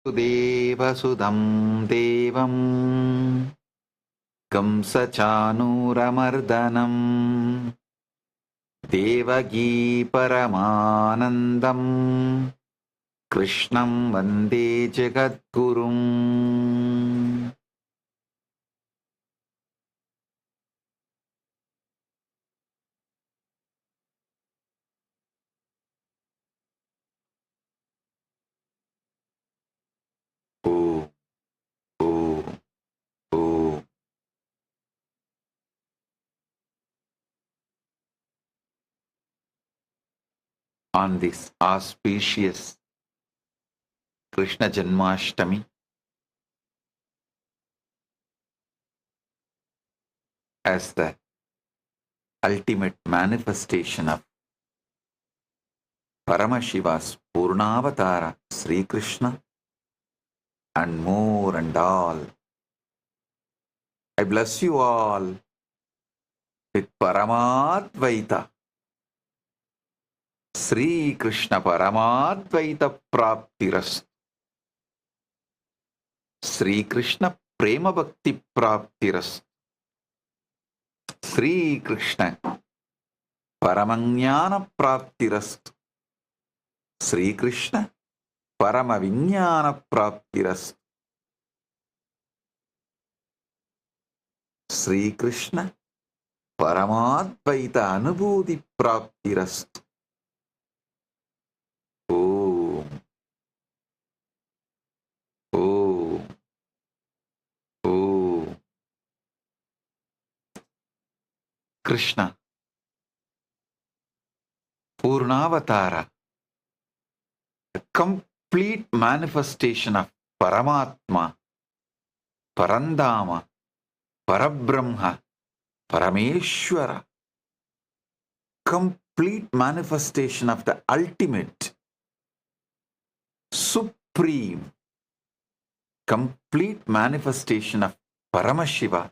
देवसुदं देवं कंसचानूरमर्दनं देवगी परमानन्दं कृष्णं वन्दे जगद्गुरुम्. On this auspicious Krishna Janmashtami, as the ultimate manifestation of Paramashiva's Purnavatara, Sri Krishna, and more and all, I bless you all with Paramadvaita. Sri Krishna Paramadvaita Praptiras. Sri Krishna Prema Bhakti Praptiras. Sri Krishna Paramanyana Praptiras. Sri Krishna Paramavinyana Praptiras. Sri Krishna Paramadvaita Anubhuti Praptiras. Om. Om. Om. Krishna Purnavatara, the complete manifestation of Paramatma, Parandama, Parabrahma, Parameshwara, complete manifestation of the ultimate, supreme, complete manifestation of Paramashiva.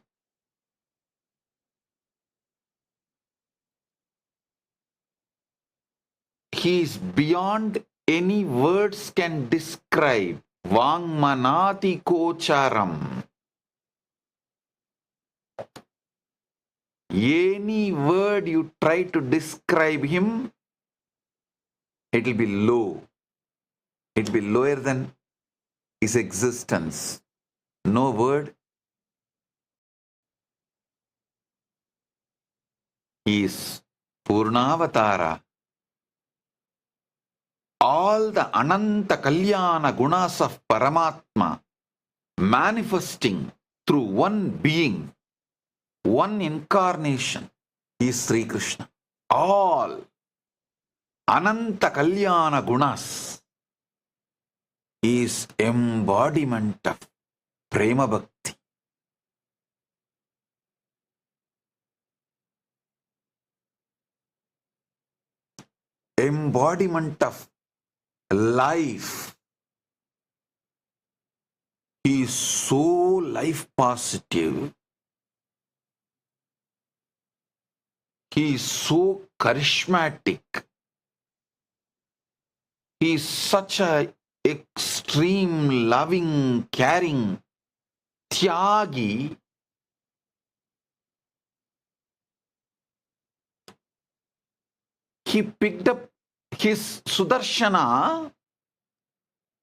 He is beyond any words can describe. Vangmanati kocharam. Any word you try to describe him, it will be low. It will be lower than his existence. No word. He is Purnavatara. All the Ananta Kalyana Gunas of Paramatma manifesting through one being, one incarnation is Sri Krishna. All Ananta Kalyana Gunas is embodiment of Prema Bhakti. Embodiment of life. He is so life positive. He is so charismatic. He is such a extreme, loving, caring, tyagi. He picked up his Sudarshana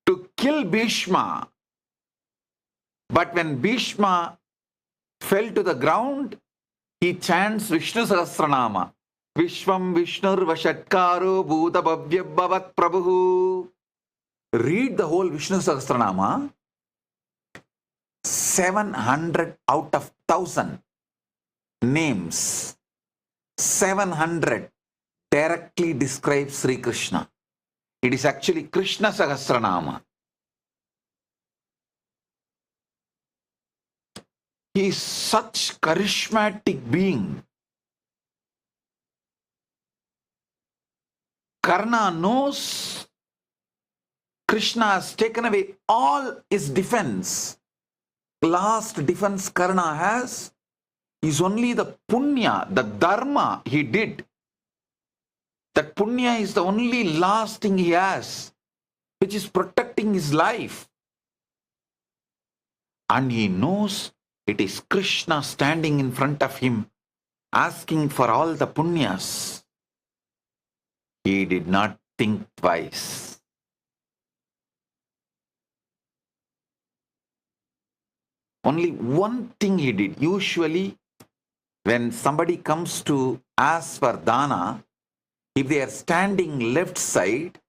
to kill Bhishma. But when Bhishma fell to the ground, he chants Vishnu Sahasranama. Vishvam Vishnur Vashatkaro Bhuta Bhavyabhavat Prabhu. Read the whole Vishnu Sahasranama. 700 out of 1,000 names. 700 directly describes Sri Krishna. It is actually Krishna Sahasranama. He is such charismatic being. Karna knows Krishna has taken away all his defense. Last defense Karna has is only the punya, the dharma he did. That punya is the only last thing he has, which is protecting his life. and he knows it is Krishna standing in front of him, asking for all the punyas, he did not think twice. Only one thing he did. Usually, when somebody comes to ask for dana, if they are standing left side,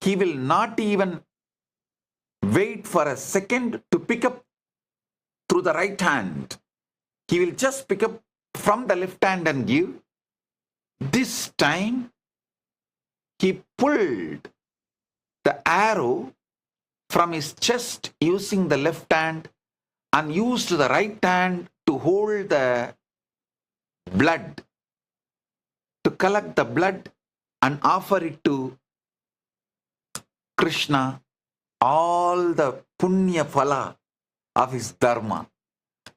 he will not even wait for a second to pick up through the right hand. He will just pick up from the left hand and give. This time, he pulled the arrow from his chest using the left hand and used the right hand to hold the blood, to collect the blood and offer it to Krishna, all the punya phala of his dharma.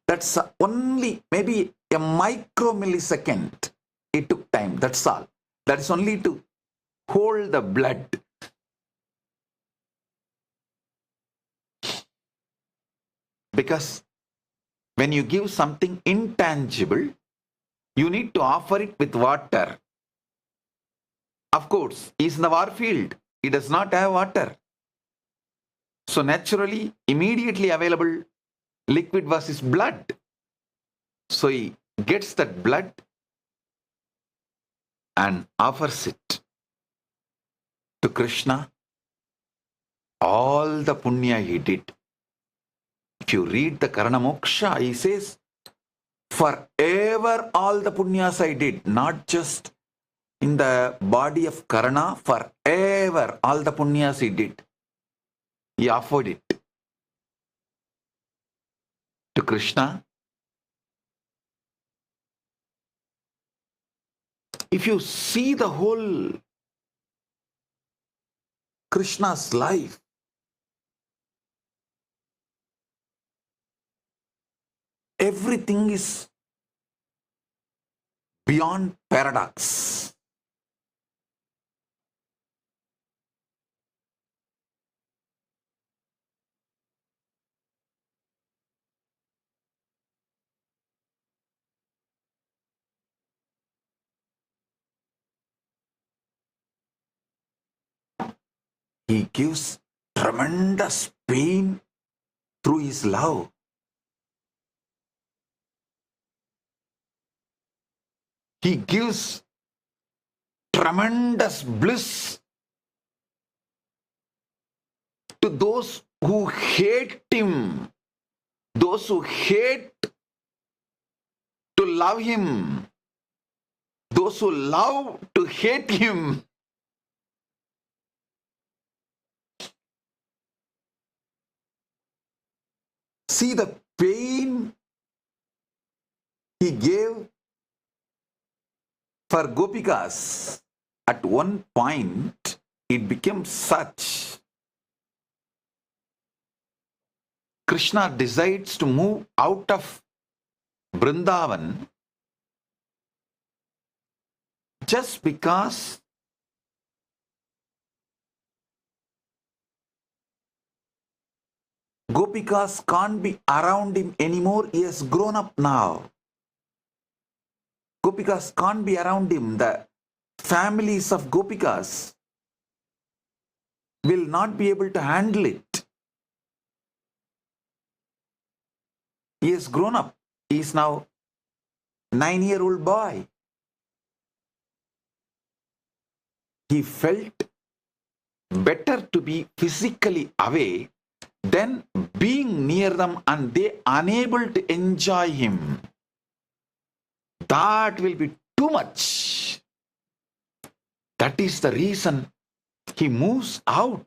That's only maybe a micro millisecond. It took time, that's all. That is only to hold the blood. Because when you give something intangible, you need to offer it with water. Of course, he is in the war field. He does not have water. So naturally, immediately available liquid was his blood. So he gets that blood and offers it to Krishna. All the punya he did. If you read the Karna Moksha, he says, forever all the punyas I did, not just in the body of Karna, forever all the punyas he did. He offered it to Krishna. If you see the whole Krishna's life, everything is beyond paradox. He gives tremendous pain through his love. He gives tremendous bliss to those who hate him, those who hate to love him, those who love to hate him. See the pain he gave for Gopikas. At one point, it became such. Krishna decides to move out of Vrindavan just because Gopikas can't be around him anymore. He has grown up now. Gopikas can't be around him. The families of Gopikas will not be able to handle it. He has grown up. He is now a 9-year-old boy. He felt better to be physically away than being near them and they unable to enjoy him. That will be too much. That is the reason he moves out.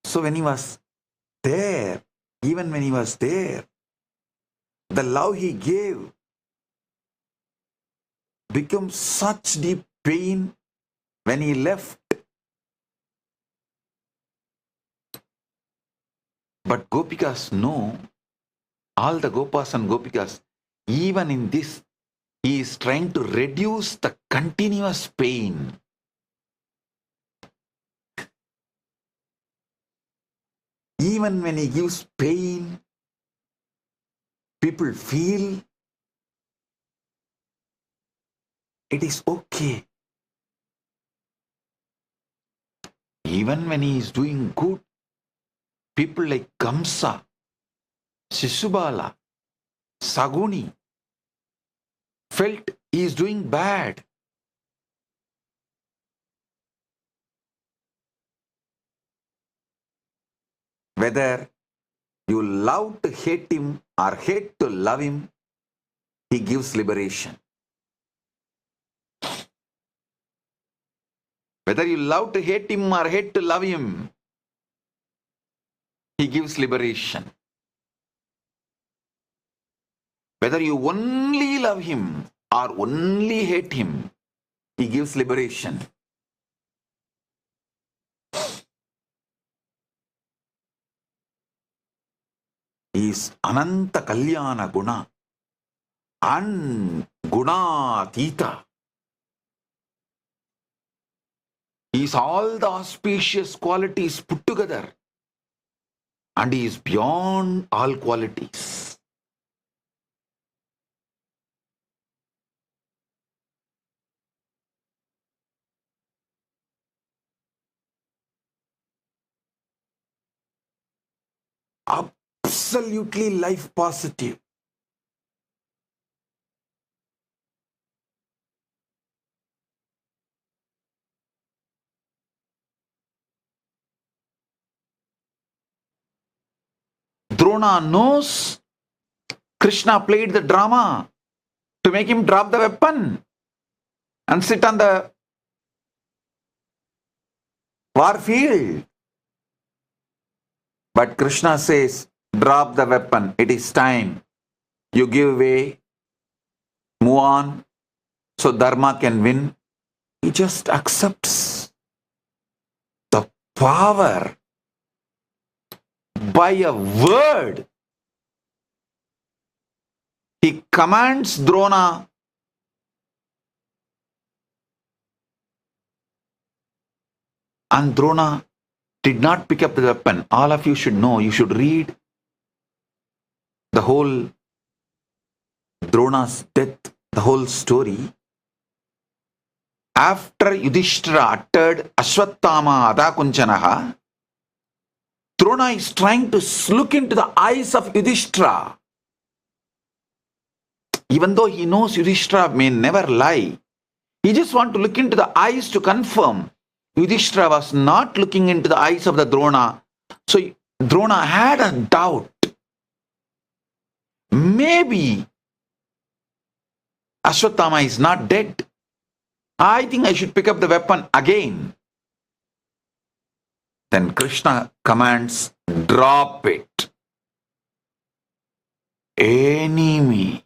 So when he was there, even when he was there, the love he gave became such deep pain when he left. But Gopikas know, all the Gopas and Gopikas, even in this, he is trying to reduce the continuous pain. even when he gives pain, people feel it is okay. Even when he is doing good, people like Kamsa, Shishubala, Saguni felt he is doing bad. Whether you love to hate him or hate to love him, he gives liberation. Whether you love to hate him or hate to love him, he gives liberation. Whether you only love him or only hate him, he gives liberation. He is Ananta Kalyana Guna and Gunatita. He is all the auspicious qualities put together, and he is beyond all qualities. Absolutely life positive. Drona knows Krishna played the drama to make him drop the weapon and sit on the war field. But Krishna says, drop the weapon, it is time. You give way, move on, so Dharma can win. He just accepts the power by a word. He commands Drona and Drona did not pick up the weapon. All of you should know, you should read the whole Drona's death, the whole story. After Yudhishthira uttered Ashwattama Adakunchanaha, Drona is trying to look into the eyes of Yudhishthira. Even though he knows Yudhishthira may never lie, he just wants to look into the eyes to confirm. Yudhishthira was not looking into the eyes of the Drona. So Drona had a doubt. Maybe Ashwattama is not dead. I think I should pick up the weapon again. Then Krishna commands, drop it. Enemy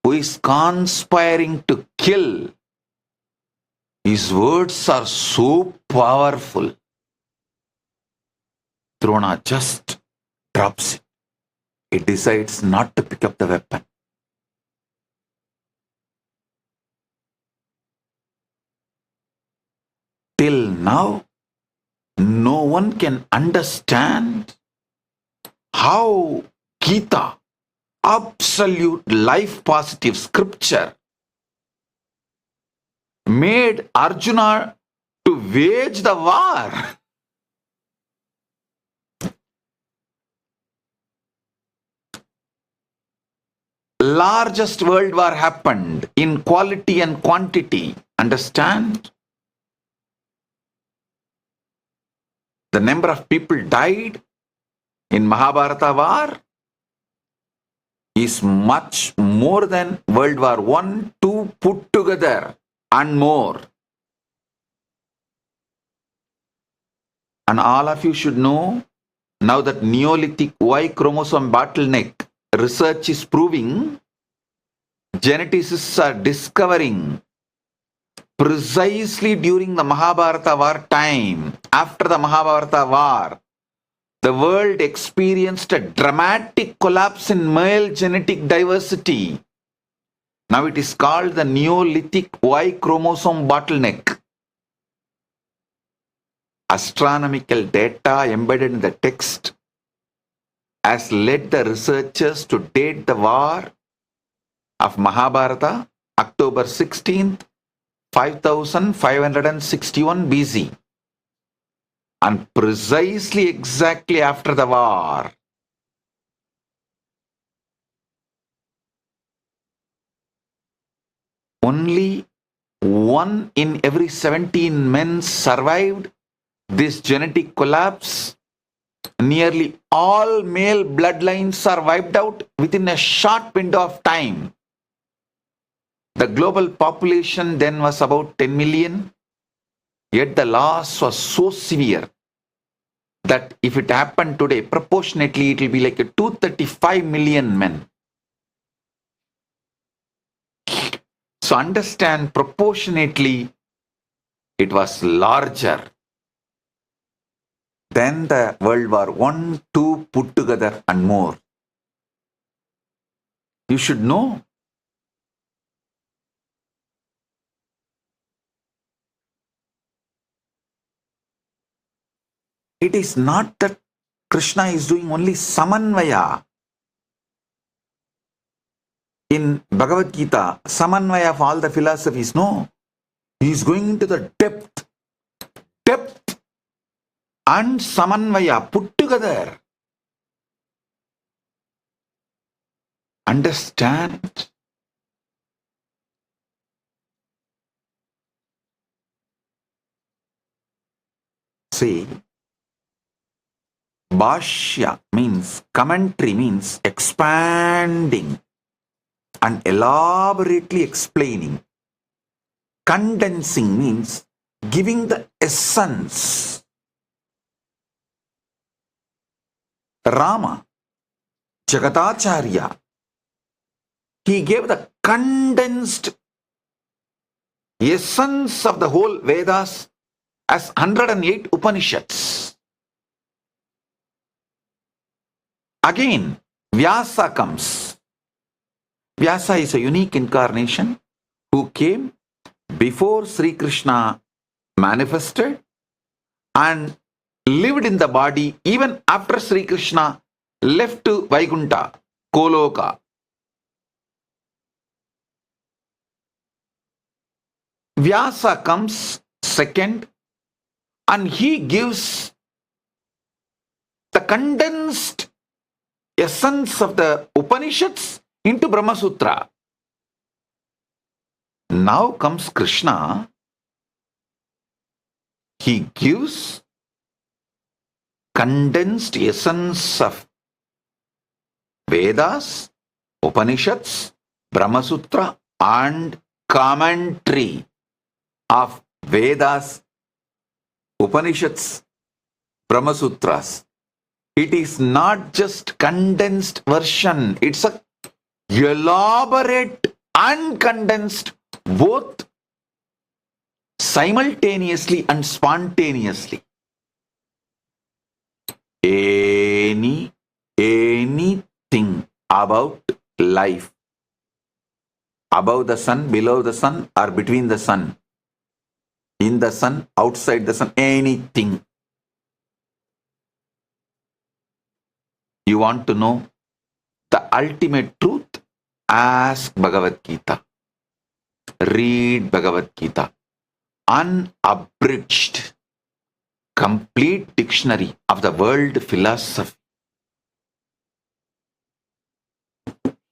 who is conspiring to kill, his words are so powerful. Drona just drops it. It decides not to pick up the weapon. Till now, no one can understand how Gita, absolute life positive scripture, made Arjuna to wage the war. Largest world war happened in quality and quantity. Understand? The number of people died in Mahabharata war is much more than World War I, II put together and more. And all of you should know now that Neolithic Y chromosome bottleneck research is proving, geneticists are discovering precisely during the Mahabharata war time, after the Mahabharata war, the world experienced a dramatic collapse in male genetic diversity. Now it is called the Neolithic Y chromosome bottleneck. astronomical data embedded in the text has led the researchers to date the war of Mahabharata, October 16th, 5561 BC, and precisely exactly after the war. Only 1 in every 17 men survived this genetic collapse. Nearly all male bloodlines are wiped out within a short window of time. The global population then was about 10 million, yet the loss was so severe that if it happened today, proportionately it will be like 235 million men. So understand, proportionately it was larger than the World War I, II put together and more. You should know. It is not that Krishna is doing only samanvaya. In Bhagavad Gita, samanvaya of all the philosophies, no. He is going into the depth and samanvaya put together. Understand? See, Bhashya means, commentary means expanding and elaborately explaining. Condensing means giving the essence. Rama, Jagatacharya, he gave the condensed essence of the whole Vedas as 108 Upanishads. Again, Vyasa comes. Vyasa is a unique incarnation who came before Sri Krishna manifested and lived in the body even after Sri Krishna left to Vaikuntha, Koloka. Vyasa comes second and he gives the condensed essence of the Upanishads into Brahma Sutra. Now comes Krishna. He gives condensed essence of Vedas, Upanishads, Brahma Sutra and commentary of Vedas, Upanishads, Brahma Sutras. It is not just condensed version. It's a elaborate and condensed, both simultaneously and spontaneously. Anything about life, above the sun, below the sun, or between the sun, in the sun, outside the sun, anything. You want to know the ultimate truth? Ask Bhagavad Gita. Read Bhagavad Gita. Unabridged, complete dictionary of the world philosophy.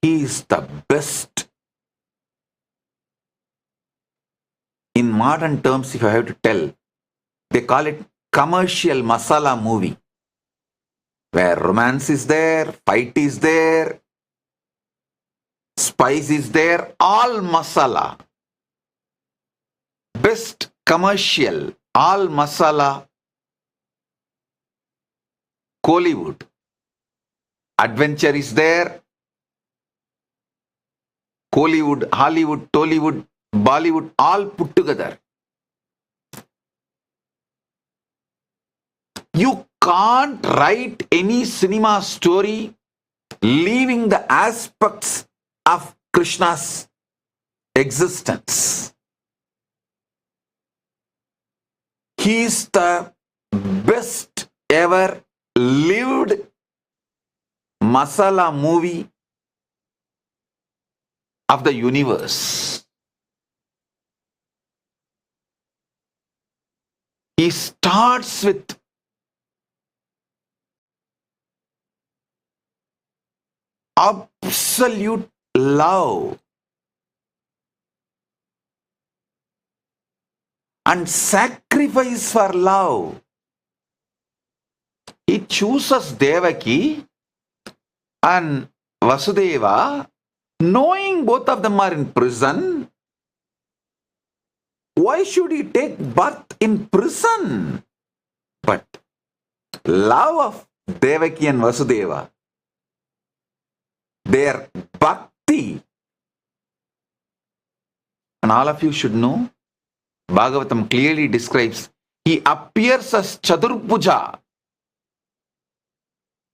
He is the best. In modern terms, if I have to tell, they call it commercial masala movie, where romance is there, fight is there, spice is there, all masala. Best commercial, all masala, Kollywood. Adventure is there, Kollywood, Hollywood, Tollywood, Bollywood, all put together. You can't write any cinema story leaving the aspects of Krishna's existence. He is the best ever lived masala movie of the universe. He starts with absolute love and sacrifice for love. He chooses Devaki and Vasudeva, knowing both of them are in prison. Why should he take birth in prison? But love of Devaki and Vasudeva, their bhakti, and all of you should know, Bhagavatam clearly describes, he appears as Chaturbhuja,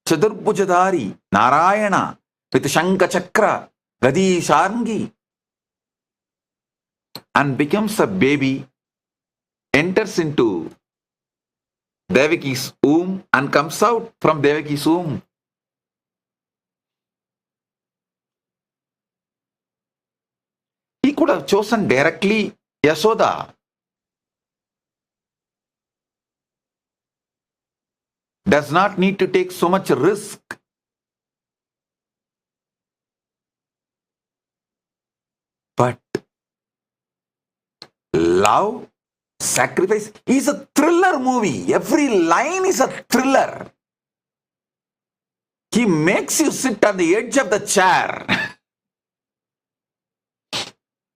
Chaturbhujadari, Narayana, with Shankha Chakra, Gadi Sharngi, and becomes a baby, enters into Devaki's womb and comes out from Devaki's womb. He could have chosen directly Yasoda. Does not need to take so much risk. But love, sacrifice is a thriller movie. Every line is a thriller. He makes you sit on the edge of the chair.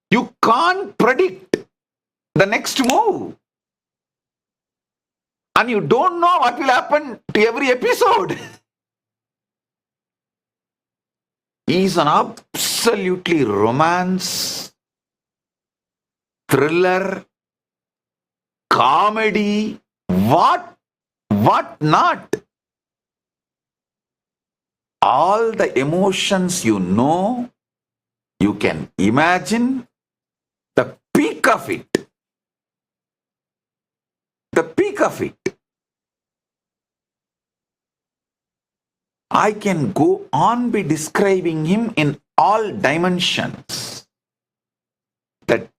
You can't predict the next move. And you don't know what will happen to every episode. Is an absolutely romance, thriller, comedy, what not. All the emotions you know, you can imagine the peak of it. The peak of it. I can go on be describing him in all dimensions. That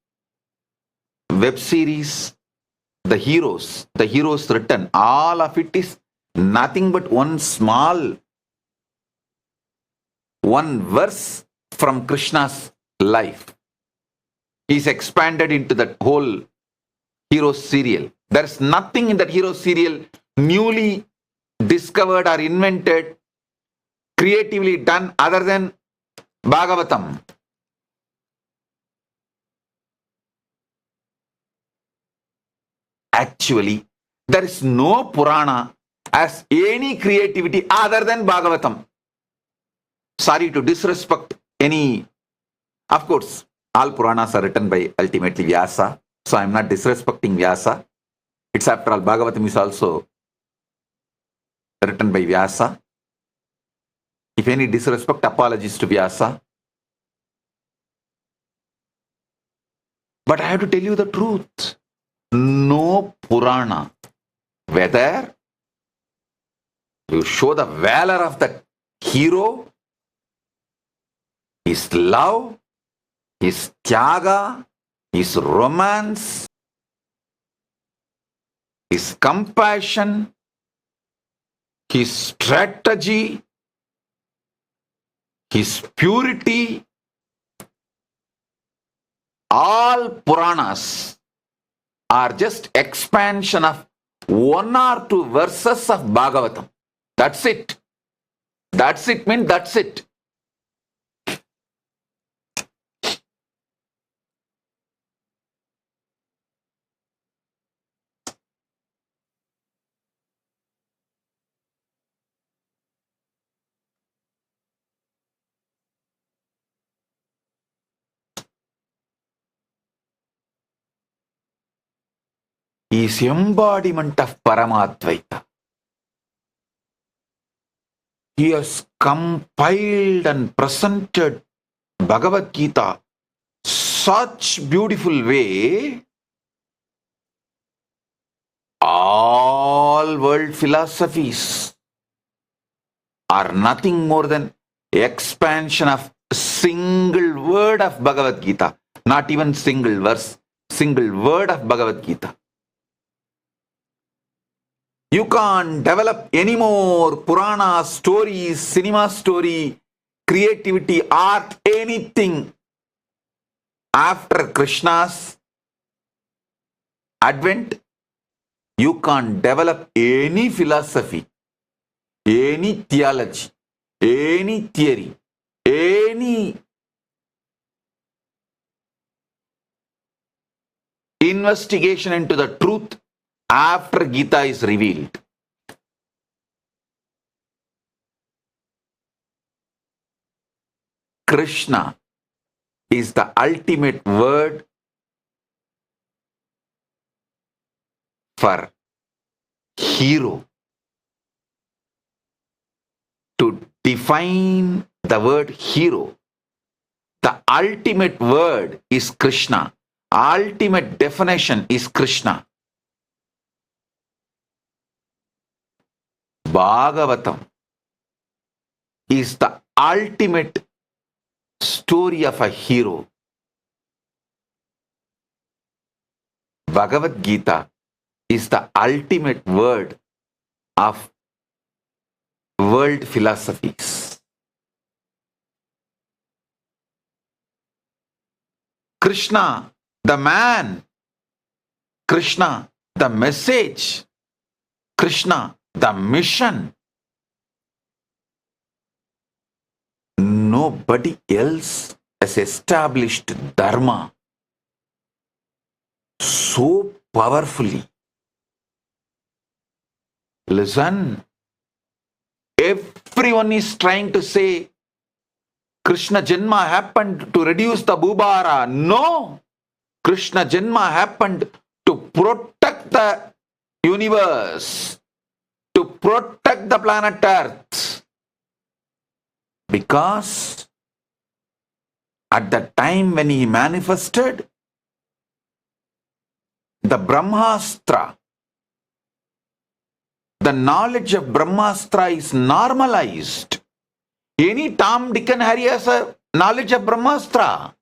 web series, the heroes written, all of it is nothing but one verse from Krishna's life. He's expanded into that whole hero serial. There's nothing in that hero serial newly discovered or invented, creatively done other than Bhagavatam. Actually, there is no Purana as any creativity other than Bhagavatam. Sorry to disrespect any. Of course, all Puranas are written by ultimately Vyasa. So I am not disrespecting Vyasa. It's after all, Bhagavatam is also written by Vyasa. If any disrespect, apologies to Vyasa. But I have to tell you the truth. No Purana, whether you show the valor of the hero, his love, his tyaga, his romance, his compassion, his strategy, his purity, all Puranas are just expansion of one or two verses of Bhagavatam. That's it. That's it, means that's it. Is embodiment of Paramadvaita. He has compiled and presented Bhagavad Gita such beautiful way. All all world philosophies are nothing more than expansion of single word of Bhagavad Gita. Not even single verse, single word of Bhagavad Gita. You can't develop any more Purana stories, cinema story, creativity, art, anything after Krishna's advent. You can't develop any philosophy, any theology, any theory, any investigation into the truth after Gita is revealed. Krishna is the ultimate word for hero. To define the word hero, the ultimate word is Krishna. Ultimate definition is Krishna. Bhagavatam is the ultimate story of a hero. Bhagavad Gita is the ultimate word of world philosophies. Krishna, the man. Krishna, the message. Krishna, the mission. Nobody else has established Dharma so powerfully. Listen, everyone is trying to say Krishna Janma happened to reduce the Bhubara. No! Krishna Janma happened to protect the universe, to protect the planet Earth. Because at the time when he manifested, the Brahmastra, the knowledge of Brahmastra is normalized. Any Tom, Dick and Harry has a knowledge of Brahmastra.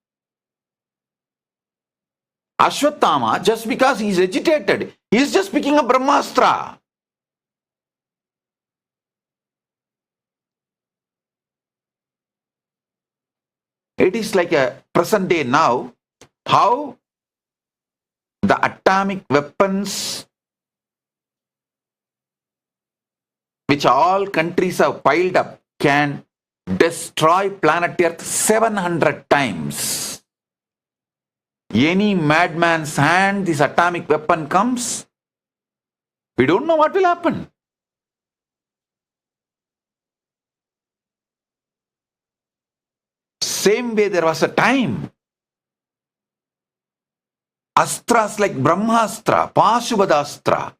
Ashwatthama, just because he is agitated, he is just picking up Brahmastra. It is like a present day now, how the atomic weapons which all countries have piled up can destroy planet Earth 700 times. Any madman's hand, this atomic weapon comes, we don't know what will happen. Same way, there was a time astras like Brahmastra, Pasubhadastra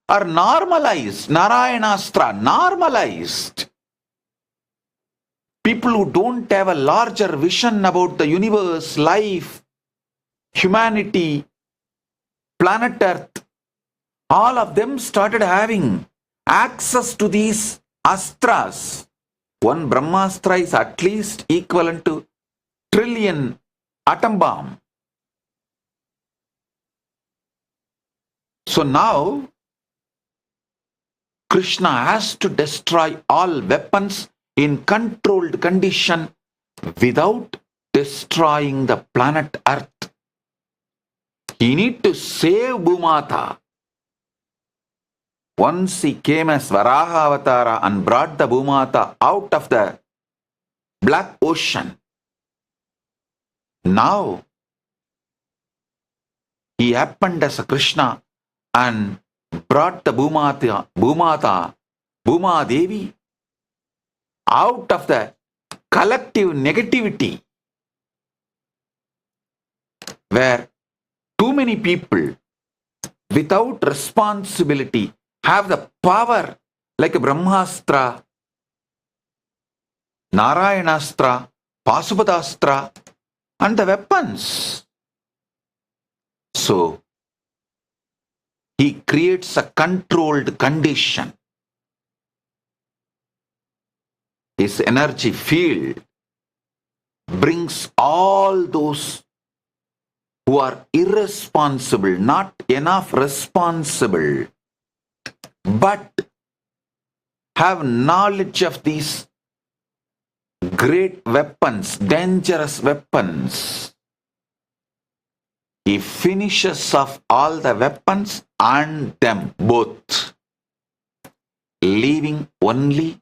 are normalized. Narayanastra, normalized. People who don't have a larger vision about the universe, life, humanity, planet Earth, all of them started having access to these astras. One Brahmastra is at least equivalent to trillion atom bomb. So now, Krishna has to destroy all weapons in controlled condition without destroying the planet Earth. He need to save Bhumata. Once he came as Varaha Avatara and brought the Bhumata out of the black ocean. Now, he happened as a Krishna and brought the Bhuma Devi out of the collective negativity where too many people without responsibility have the power like a Brahmastra, Narayanastra, Pasubhadastra and the weapons. So, He creates a controlled condition. His energy field brings all those who are irresponsible, not enough responsible, but have knowledge of these great weapons, dangerous weapons. He finishes off all the weapons and them both, leaving only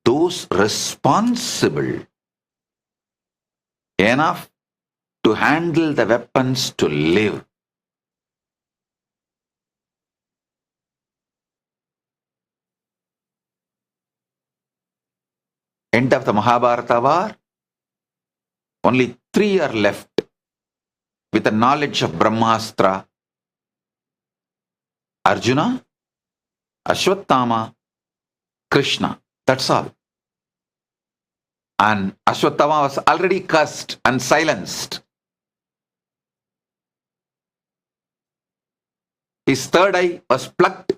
those responsible enough to handle the weapons to live. End of the Mahabharata war, only 3 are left with the knowledge of Brahmastra: Arjuna, Ashwatthama, Krishna. That's all. And Ashwatthama was already cursed and silenced. His third eye was plucked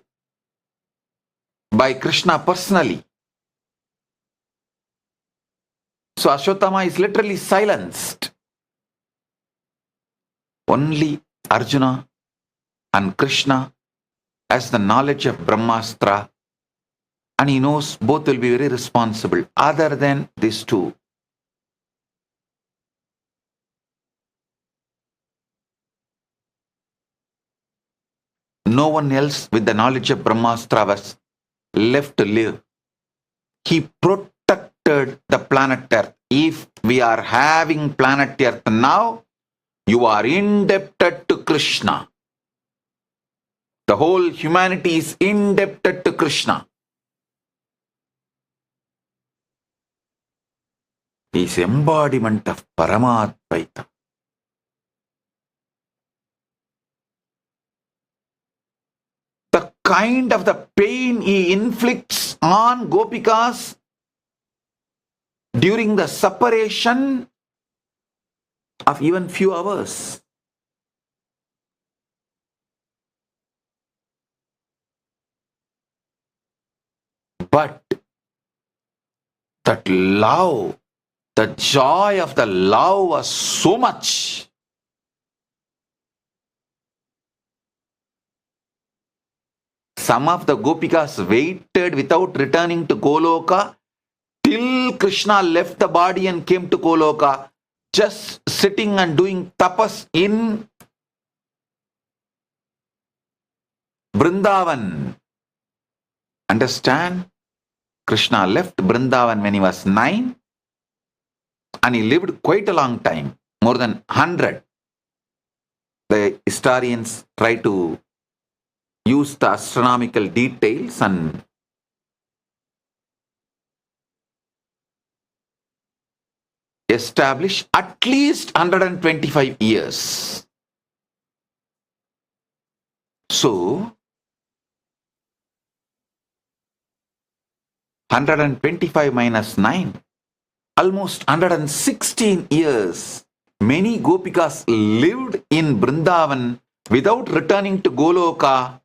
by Krishna personally. So Ashwatthama is literally silenced. Only Arjuna and Krishna has the knowledge of Brahmastra, and he knows both will be very responsible. Other than these two, no one else with the knowledge of Brahmastra was left to live. He protected the planet Earth. If we are having planet Earth now, you are indebted to Krishna. The whole humanity is indebted to Krishna. He is embodiment of Paramadvaita. The kind of the pain he inflicts on Gopikas during the separation of even few hours. But that love, the joy of the love was so much. Some of the Gopikas waited without returning to Goloka till Krishna left the body and came to Goloka, just sitting and doing tapas in Vrindavan. Understand? Krishna left Vrindavan when he was 9, and he lived quite a long time, more than 100. The historians try to use the astronomical details and establish at least 125 years. So, 125 minus 9, almost 116 years. Many Gopikas lived in Vrindavan without returning to Goloka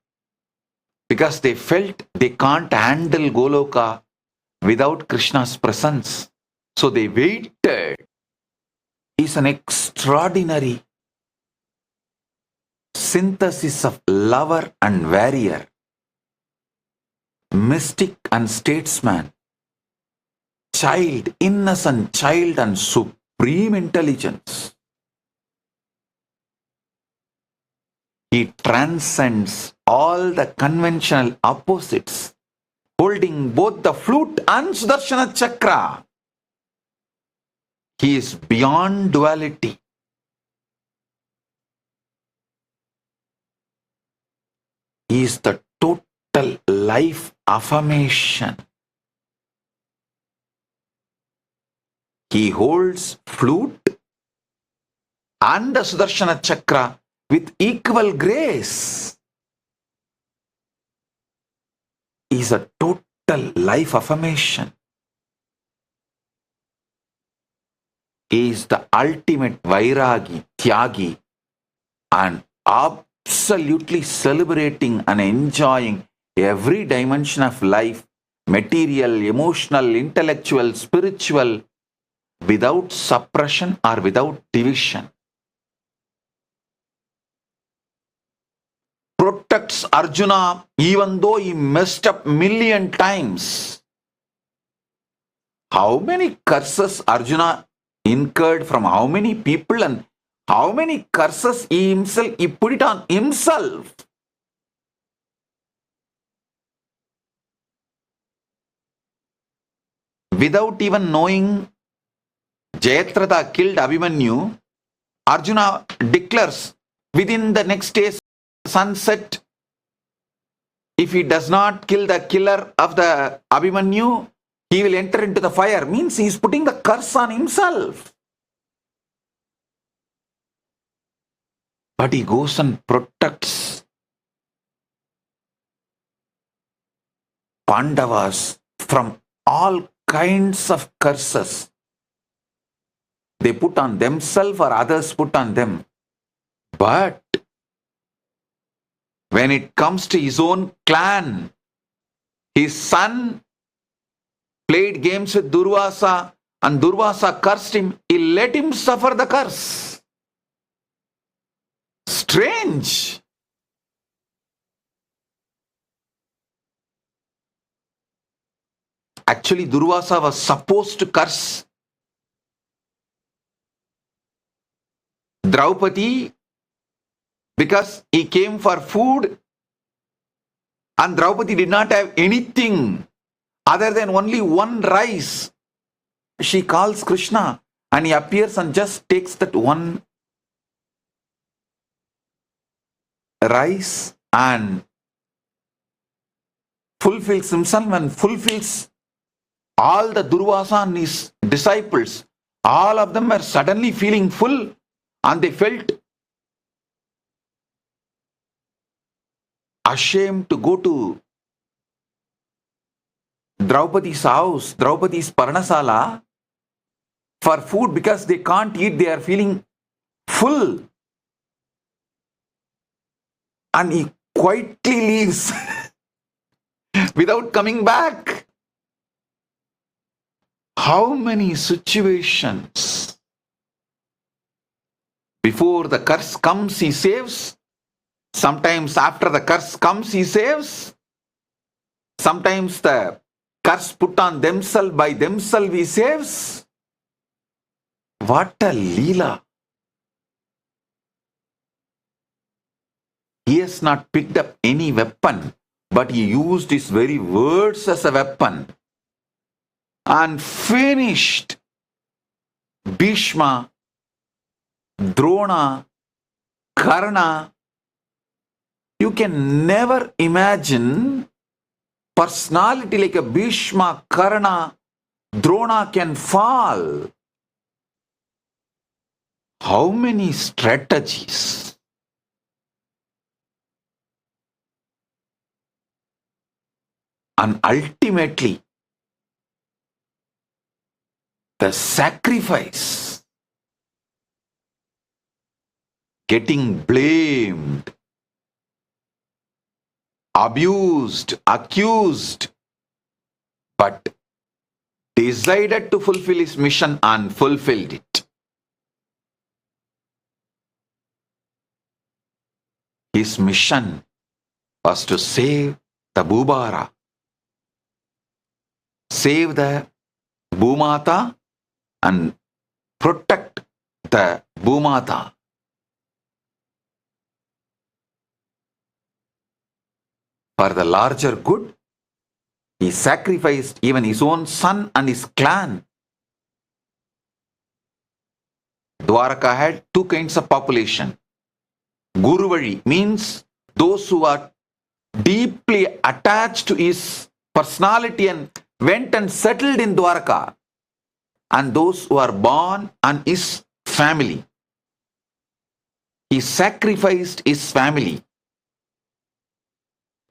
because they felt they can't handle Goloka without Krishna's presence. So they waited. It's an extraordinary synthesis of lover and warrior, mystic and statesman, child, innocent child and supreme intelligence. He transcends all the conventional opposites, holding both the flute and Sudarshana Chakra. He is beyond duality. He is the total life affirmation. He holds flute and the Sudarshana Chakra with equal grace. He is a total life affirmation. He is the ultimate Vairagi, Tyagi, and absolute absolutely celebrating and enjoying every dimension of life, material, emotional, intellectual, spiritual, without suppression or without division. Protects Arjuna even though he messed up million times. How many curses Arjuna incurred from how many people, and how many curses he put it on himself. Without even knowing, Jayadratha killed Abhimanyu. Arjuna declares within the next day sunset, if he does not kill the killer of the Abhimanyu, he will enter into the fire. Means he is putting the curse on himself. But he goes and protects Pandavas from all kinds of curses. They put on themselves or others put on them. But when it comes to his own clan, his son played games with Durvasa and Durvasa cursed him. He let him suffer the curse. Strange. Actually, Durvasa was supposed to curse Draupadi because he came for food and Draupadi did not have anything other than only one rice. She calls Krishna and he appears and just takes that one rice and fulfills himself and fulfills all the Durvasa and his disciples. All of them were suddenly feeling full and they felt ashamed to go to Draupadi's house, Draupadi's Parnasala for food because they can't eat, they are feeling full. And he quietly leaves without coming back. How many situations? Before the curse comes, he saves. Sometimes after the curse comes, he saves. Sometimes the curse put on themselves by themselves, he saves. What a leela. He has not picked up any weapon, but he used his very words as a weapon and finished Bhishma, Drona, Karna. You can never imagine personality like a Bhishma, Karna, Drona can fall. How many strategies? And ultimately, the sacrifice, getting blamed, abused, accused, but decided to fulfill his mission and fulfilled it. His mission was to save the Bhubara, save the Bhumata and protect the Bhumata. For the larger good, he sacrificed even his own son and his clan. Dwaraka had two kinds of population. Guruvari means those who are deeply attached to his personality and went and settled in Dwaraka, and those who are born and his family. He sacrificed his family.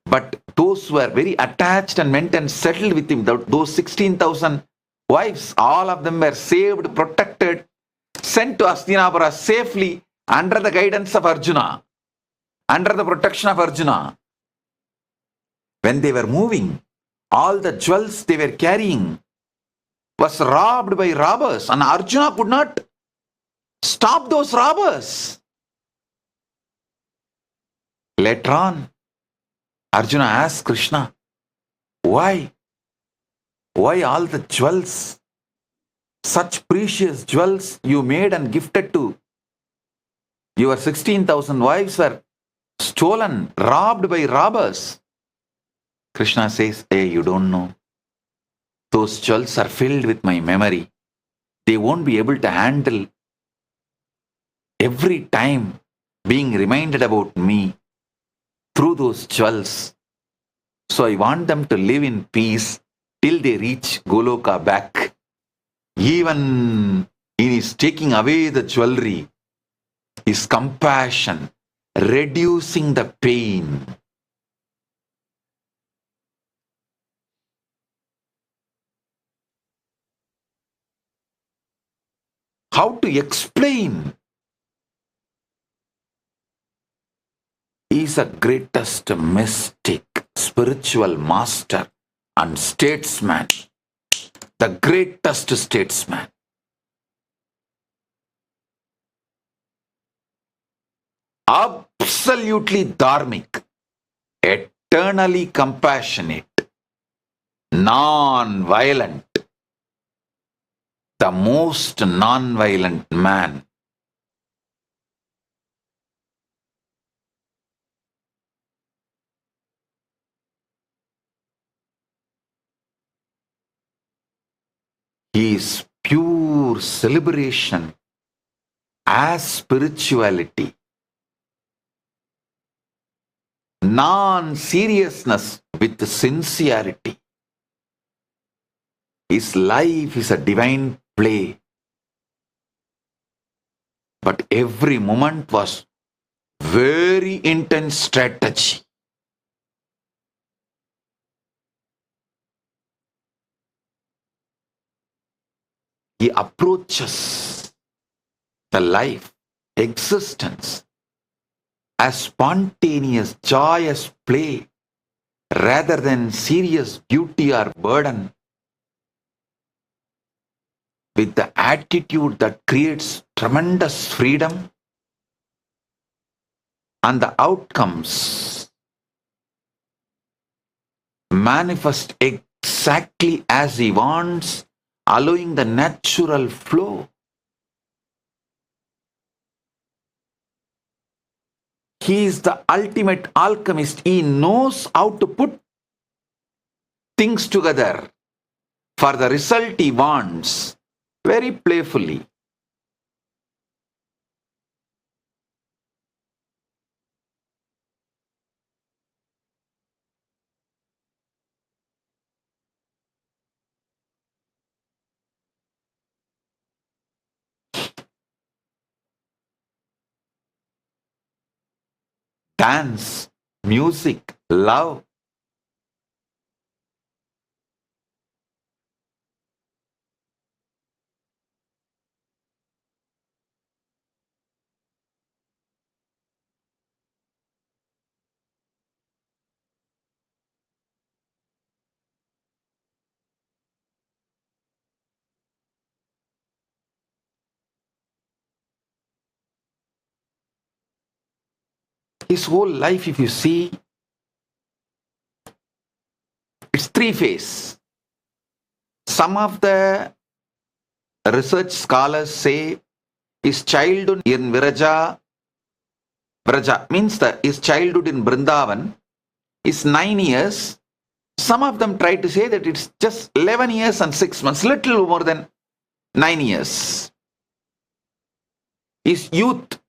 But those who are very attached and went and settled with him, those 16,000 wives, all of them were saved, protected, sent to Hastinapura safely under the guidance of Arjuna. under the protection of Arjuna. When they were moving, all the jewels they were carrying was robbed by robbers, and Arjuna could not stop those robbers. Later on, Arjuna asked Krishna, why? Why all the jewels, such precious jewels you made and gifted to your 16,000 wives were stolen, robbed by robbers? Krishna says, hey, you don't know. Those jewels are filled with my memory. They won't be able to handle every time being reminded about me through those jewels. So I want them to live in peace till they reach Goloka back. Even in his taking away the jewelry, his compassion, reducing the pain. How to explain? He is the greatest mystic, spiritual master and statesman. The greatest statesman. Absolutely dharmic, eternally compassionate, non-violent, the most non-violent man. He is pure celebration as spirituality. Non-seriousness with sincerity. His life is a divine play. But every moment was very intense strategy. He approaches the life, existence, as spontaneous, joyous play rather than serious duty or burden, with the attitude that creates tremendous freedom, and the outcomes manifest exactly as he wants, allowing the natural flow. He is the ultimate alchemist. He knows how to put things together for the result he wants, very playfully. Dance, music, love. His whole life, if you see, it's three-phase. Some of the research scholars say his childhood in Vraja means that his childhood in Brindavan is 9 years. Some of them try to say that it's just 11 years and 6 months, little more than 9 years. His youth,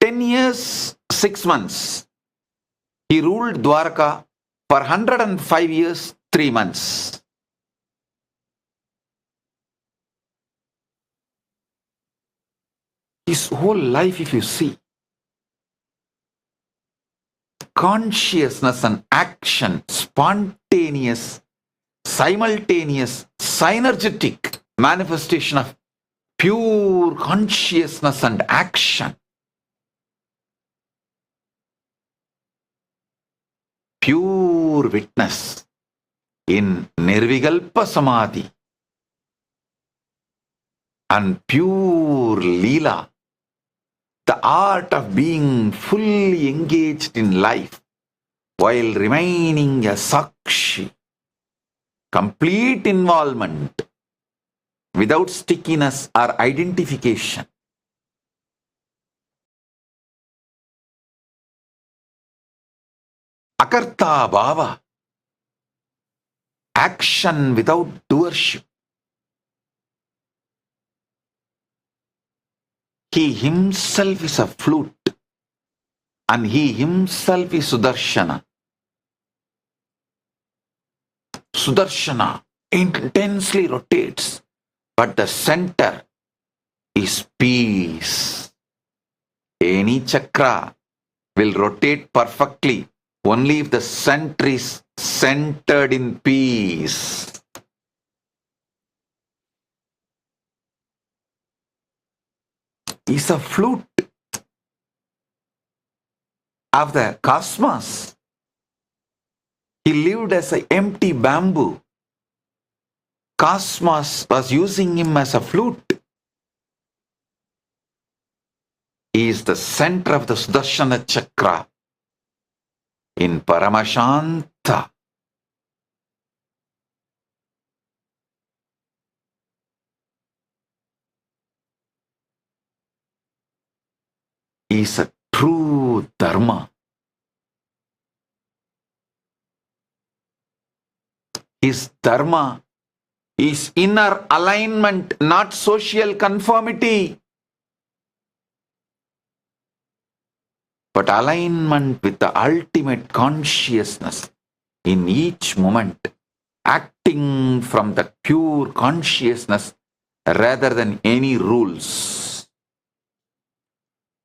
10 years, 6 months. He ruled Dwarka for 105 years, 3 months. His whole life, if you see, consciousness and action, spontaneous, simultaneous, synergetic manifestation of pure consciousness and action. pure witness in Nirvikalpa Samadhi and pure leela, the art of being fully engaged in life while remaining a sakshi, complete involvement without stickiness or identification. Akarta bhava, action without doership. He himself is a flute and he himself is Sudarshana. Sudarshana intensely rotates, but the center is peace. Any chakra will rotate perfectly only if the center is centered in peace. Is a flute of the cosmos. He lived as an empty bamboo. Cosmos was using him as a flute. He is the center of the Sudarshana chakra in Paramashanta. He is a true Dharma. His Dharma is inner alignment, not social conformity, but alignment with the ultimate consciousness in each moment, acting from the pure consciousness rather than any rules.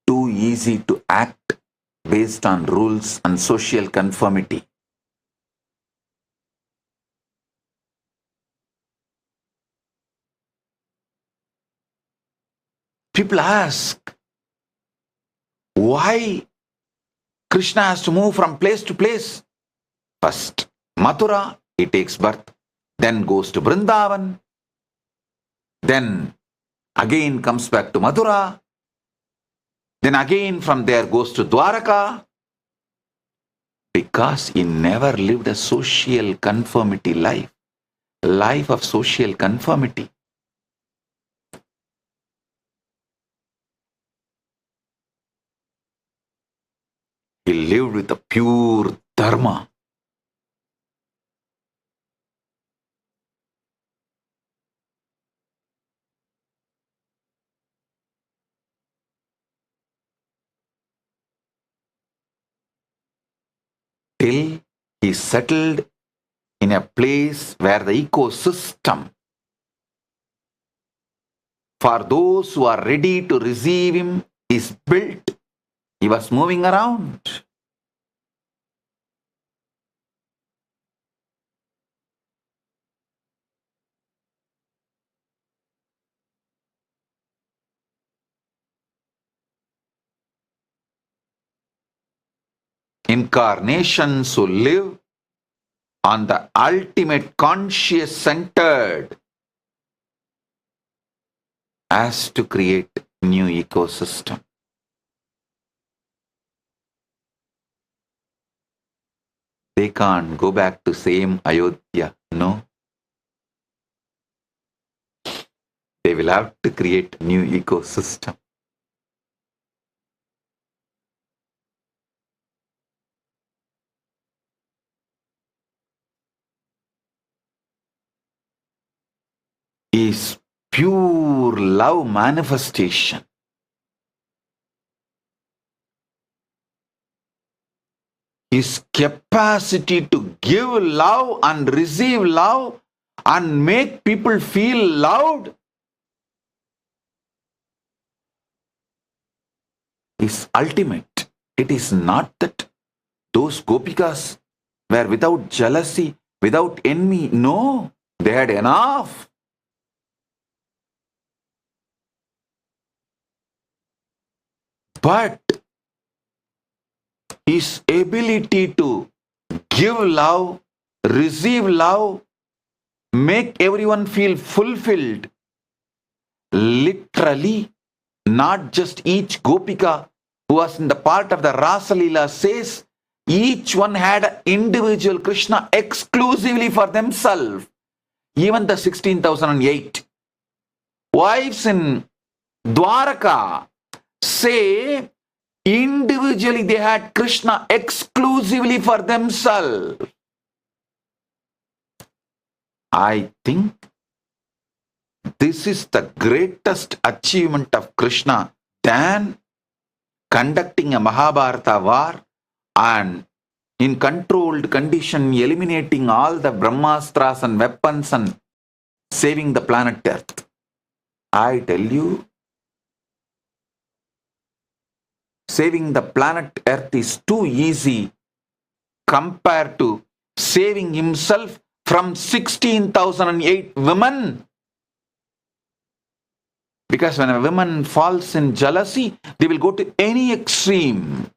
Too easy to act based on rules and social conformity. People ask, why Krishna has to move from place to place? First, Mathura, he takes birth, then goes to Vrindavan, then again comes back to Mathura, then again from there goes to Dwaraka, because he never lived a social conformity life of social conformity. He lived with a pure Dharma. Till he settled in a place where the ecosystem for those who are ready to receive him is built. He was moving around. Incarnations who live on the ultimate conscious centered has to create new ecosystem. They can't go back to same Ayodhya, no. They will have to create new ecosystem. Is pure love manifestation. His capacity to give love and receive love and make people feel loved is ultimate. It is not that those Gopikas were without jealousy, without envy. No, they had enough. But his ability to give love, receive love, make everyone feel fulfilled. Literally, not just each Gopika who was in the part of the Rasa Leela says, each one had an individual Krishna exclusively for themselves. Even the 16,008 wives in Dwaraka say individually they had Krishna exclusively for themselves. I think this is the greatest achievement of Krishna than conducting a Mahabharata war and in controlled condition eliminating all the Brahmastras and weapons and saving the planet Earth. I tell you, saving the planet Earth is too easy compared to saving himself from 16,008 women. Because when a woman falls in jealousy, they will go to any extreme.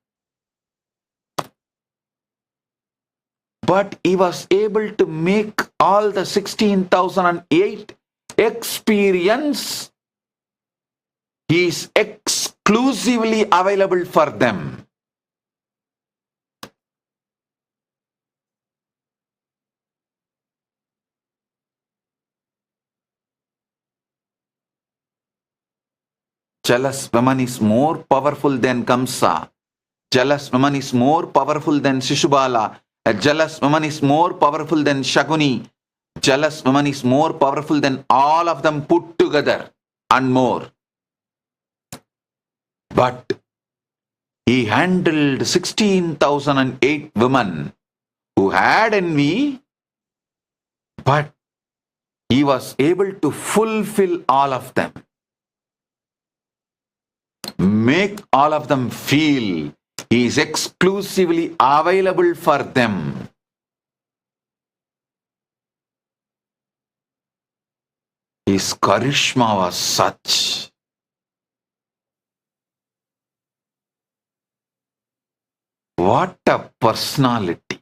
But he was able to make all the 16,008 experience. He is exclusively available for them. Jealous woman is more powerful than Kamsa. Jealous woman is more powerful than Shishubala. A jealous woman is more powerful than Shakuni. Jealous woman is more powerful than all of them put together and more. But he handled 16,008 women who had envy, but he was able to fulfill all of them. Make all of them feel he is exclusively available for them. His charisma was such. What a personality.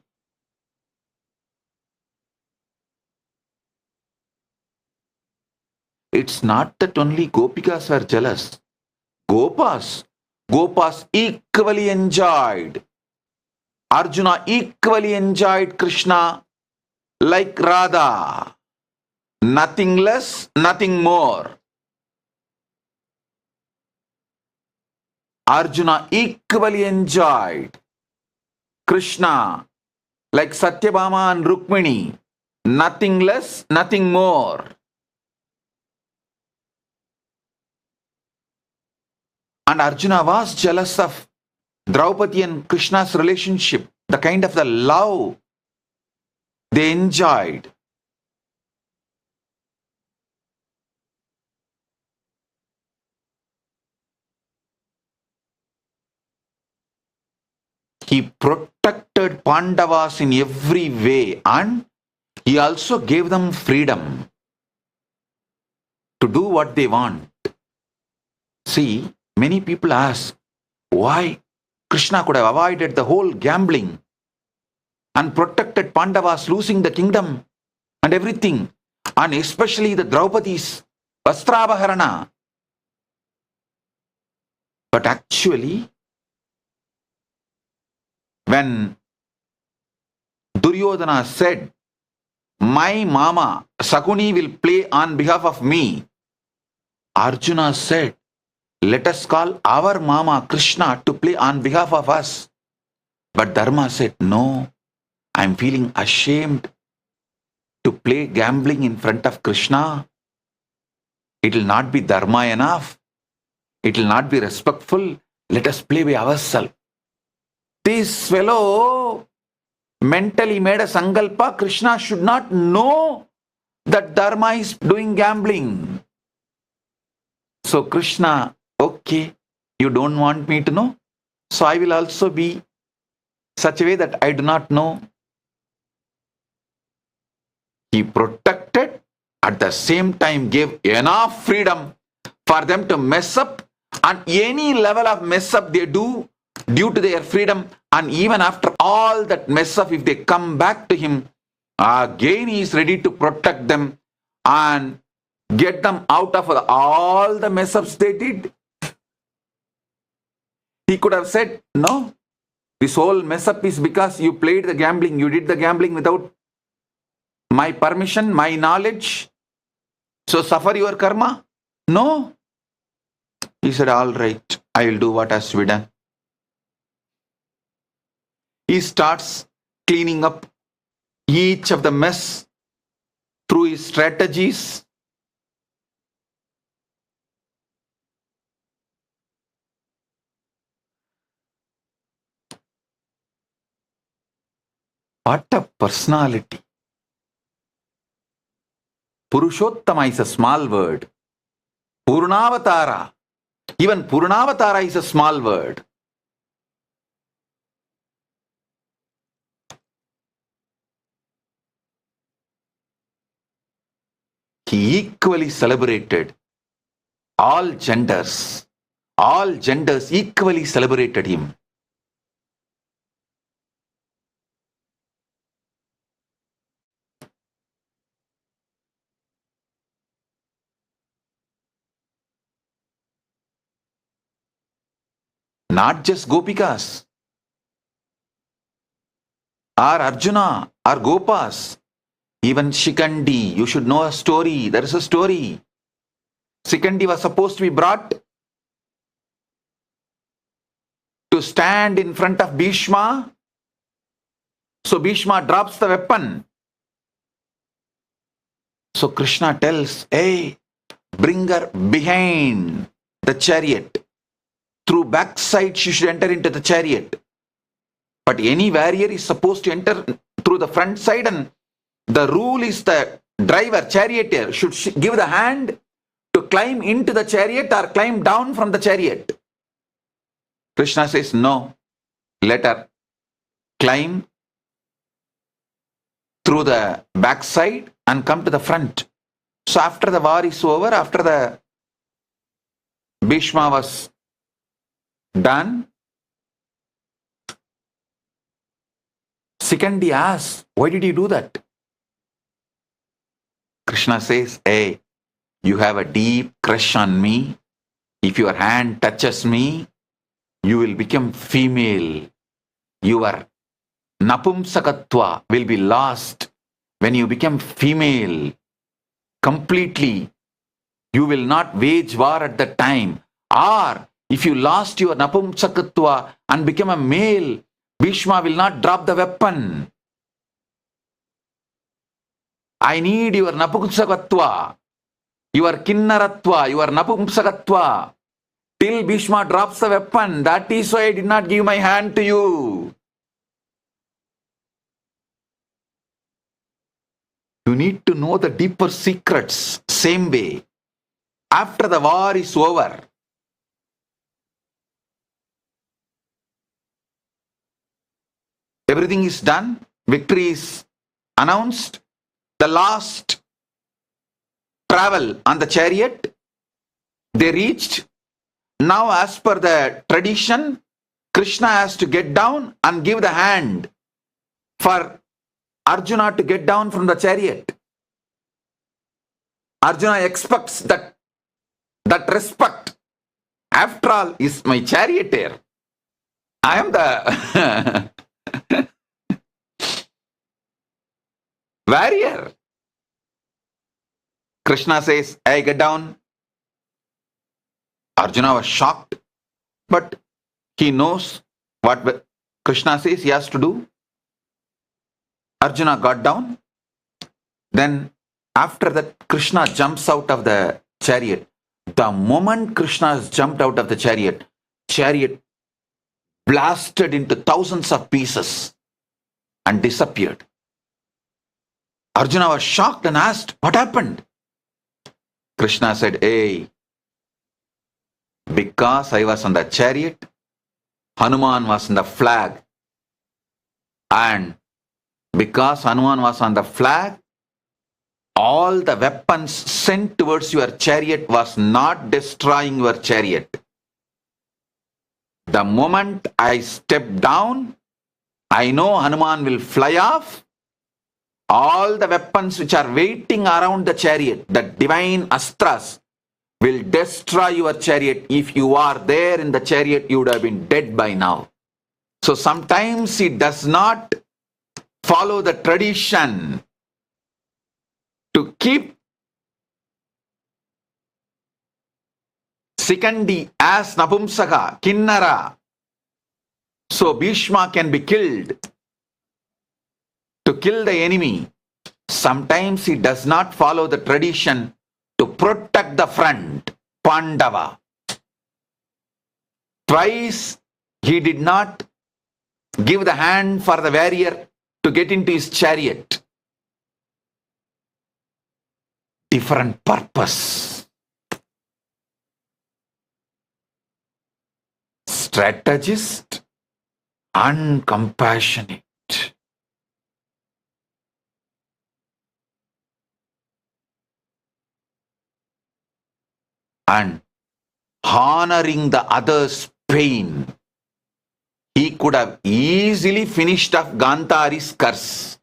It's not that only Gopikas were jealous. Gopas equally enjoyed. Arjuna equally enjoyed Krishna like Radha. Nothing less, nothing more. Arjuna equally enjoyed Krishna like Satyabhama and Rukmini. Nothing less, nothing more. And Arjuna was jealous of Draupadi and Krishna's relationship, the kind of the love they enjoyed. He protected Pandavas in every way and he also gave them freedom to do what they want. See, many people ask why Krishna could have avoided the whole gambling and protected Pandavas losing the kingdom and everything, and especially the Draupadi's Vastrabharana. But actually, when Duryodhana said, "My mama Sakuni will play on behalf of me," Arjuna said, "Let us call our mama Krishna to play on behalf of us." But Dharma said, "No, I am feeling ashamed to play gambling in front of Krishna. It will not be Dharma enough. It will not be respectful. Let us play by ourselves." This fellow mentally made a sankalpa. Krishna should not know that Dharma is doing gambling. So Krishna, okay, you don't want me to know, so I will also be such a way that I do not know. He protected, at the same time gave enough freedom for them to mess up, and any level of mess up they do, due to their freedom, And even after all that mess up, if they come back to him, again he is ready to protect them and get them out of all the mess ups they did. He could have said, no, this whole mess up is because you played the gambling. You did the gambling without my permission, my knowledge. So suffer your karma. No. He said, all right, I will do what has to be done. He starts cleaning up each of the mess through his strategies. What a personality. Purushottama is a small word. Purnavatara. Even Purnavatara is a small word. He equally celebrated all genders. All genders equally celebrated him. Not just Gopikas, or Arjuna, or Gopas, even Shikandi. You should know a story. There is a story. Shikandi was supposed to be brought to stand in front of Bhishma. So Bhishma drops the weapon. So Krishna tells, hey, bring her behind the chariot. Through backside she should enter into the chariot. But any warrior is supposed to enter through the front side, and the rule is the driver, charioteer, should give the hand to climb into the chariot or climb down from the chariot. Krishna says, no, let her climb through the backside and come to the front. So after the war is over, after the Bhishma was done, Shikandi asks, why did you do that? Krishna says, hey, you have a deep crush on me. If your hand touches me, you will become female. Your napumsakatva will be lost. When you become female completely, you will not wage war at that time. Or if you lost your napumsakatva and become a male, Bhishma will not drop the weapon. I need your napumsakatva, your kinnaratva, your napumsakatva, till Bhishma drops the weapon. That is why I did not give my hand to you. You need to know the deeper secrets. Same way, after the war is over, everything is done, victory is announced, the last travel on the chariot, they reached. Now as per the tradition, Krishna has to get down and give the hand for Arjuna to get down from the chariot. Arjuna expects that respect. After all, is my charioteer. I am the warrior. Krishna says, hey, get down. Arjuna was shocked, but he knows what Krishna says he has to do. Arjuna got down. Then after that, Krishna jumps out of the chariot. The moment Krishna has jumped out of the chariot blasted into thousands of pieces and disappeared. Arjuna was shocked and asked, what happened? Krishna said, hey, because I was on the chariot, Hanuman was on the flag. And because Hanuman was on the flag, all the weapons sent towards your chariot was not destroying your chariot. The moment I stepped down, I know Hanuman will fly off. All the weapons which are waiting around the chariot, the divine astras, will destroy your chariot. If you are there in the chariot, you would have been dead by now. So sometimes he does not follow the tradition to keep Sikandi as Napumsaka, Kinnara, so Bhishma can be killed, to kill the enemy. Sometimes he does not follow the tradition to protect the front, Pandava. Twice he did not give the hand for the warrior to get into his chariot. Different purpose. Strategist and compassionate. And honoring the other's pain. He could have easily finished off Gandhari's curse.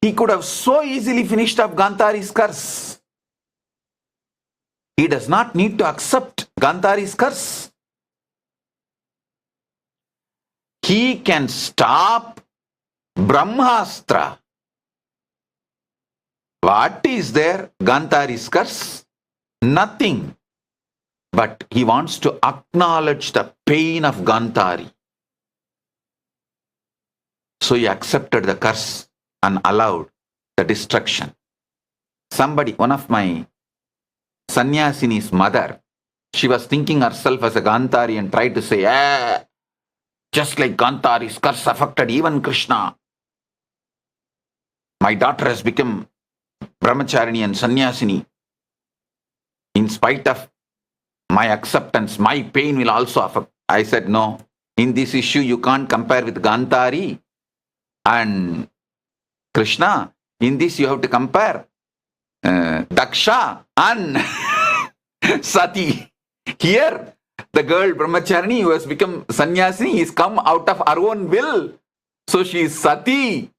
He could have so easily finished off Gandhari's curse. He does not need to accept Gandhari's curse. He can stop Brahmastra. What is there? Gandhari's curse? Nothing. But he wants to acknowledge the pain of Gandhari. So he accepted the curse and allowed the destruction. Somebody, one of my sannyasini's mother, she was thinking herself as a Gandhari and tried to say, just like Gandhari's curse affected even Krishna, my daughter has become brahmacharini and sannyasini. In spite of my acceptance, my pain will also affect. I said, no, in this issue you can't compare with Gandhari and Krishna. In this you have to compare Daksha and Sati. Here, the girl brahmacharini who has become sannyasini is come out of her own will. So she is Sati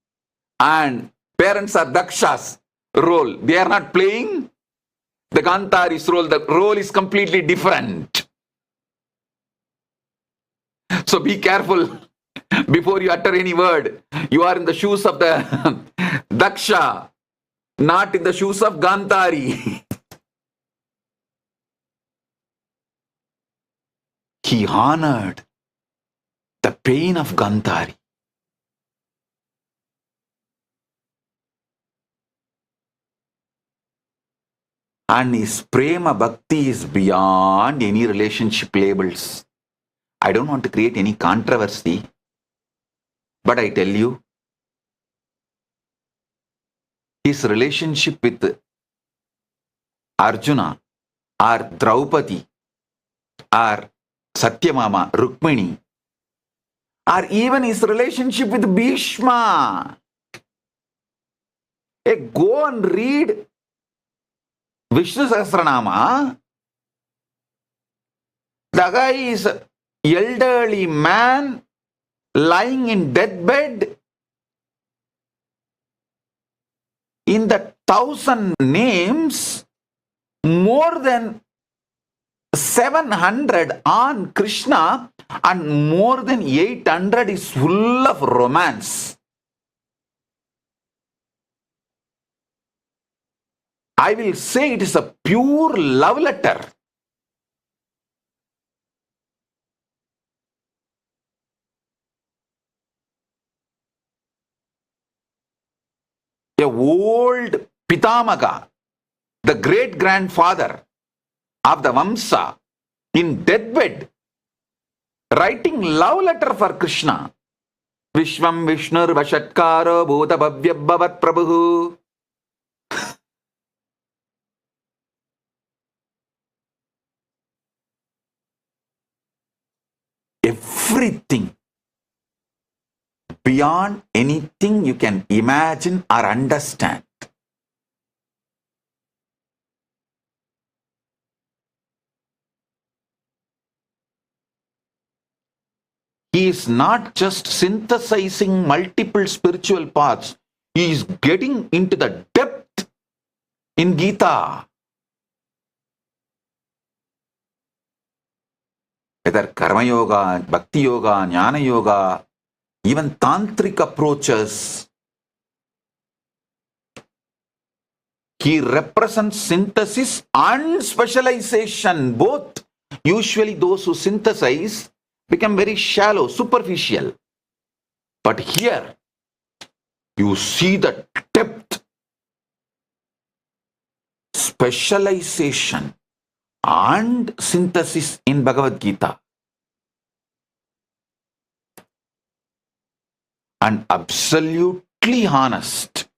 and parents are Daksha's role. They are not playing the Gandhari's role. The role is completely different. So be careful before you utter any word. You are in the shoes of the Daksha, not in the shoes of Gandhari. He honored the pain of Gandhari. And his prema bhakti is beyond any relationship labels. I don't want to create any controversy, but I tell you, his relationship with Arjuna or Draupadi or Satyamama, Rukmini, or even his relationship with Bhishma. Go and read Vishnu Sahasranama. The guy is an elderly man lying in deathbed. In the 1,000 names, more than 700 on Krishna and more than 800 is full of romance. I will say it is a pure love letter. A old Pitamaga, the great-grandfather of the Vamsa, in deathbed, writing love letter for Krishna. Vishvam Vishnur Vashatkaro Bhuta Bhavyabhavat Prabhu. Everything beyond anything you can imagine or understand. he is not just synthesizing multiple spiritual paths. He is getting into the depth in Gita. Whether Karma Yoga, Bhakti Yoga, Jnana Yoga, even Tantric approaches, he represents synthesis and specialization, both. Usually those who synthesize become very shallow, superficial. But here, you see the depth, specialization, and synthesis in Bhagavad Gita. And absolutely honest,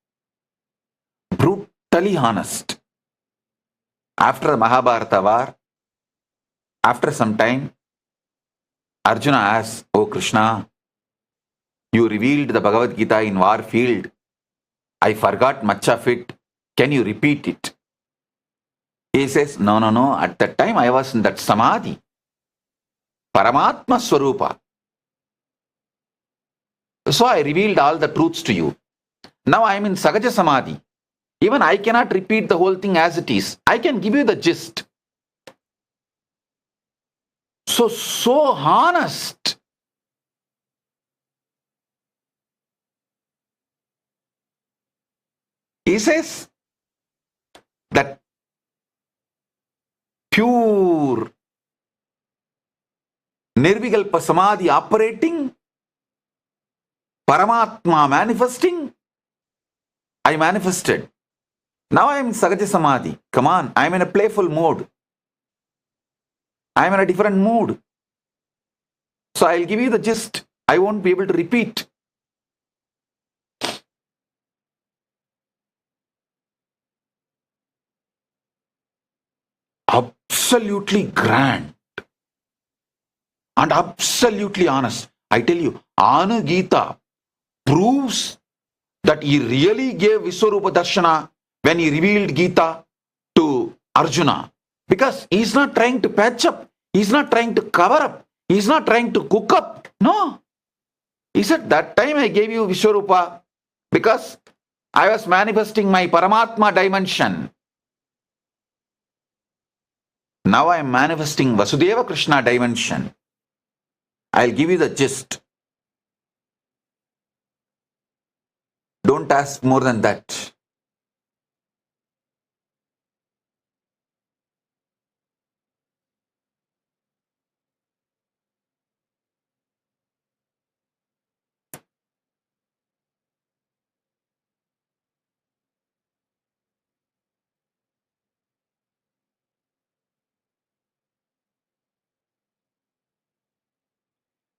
brutally honest. After the Mahabharata war, after some time, Arjuna asks, "Oh Krishna, you revealed the Bhagavad Gita in war field. I forgot much of it. Can you repeat it?" He says, no. At that time I was in that samadhi. Paramatma Swarupa. So I revealed all the truths to you. Now I am in Sahaja Samadhi. Even I cannot repeat the whole thing as it is. I can give you the gist. So honest. He says that pure Nirvikalpa Samadhi operating, Paramatma manifesting, I manifested. Now I am in Sahaja Samadhi. Come on, I am in a playful mode. I am in a different mood. So I'll give you the gist. I won't be able to repeat. Absolutely grand and absolutely honest. I tell you, Anu Gita proves that he really gave Vishwarupa Darshana when he revealed Gita to Arjuna. Because he's not trying to patch up. He's not trying to cover up. He's not trying to cook up. No. He said, that time I gave you Vishwarupa because I was manifesting my Paramatma dimension. Now I am manifesting Vasudeva Krishna dimension. I'll give you the gist. Don't ask more than that.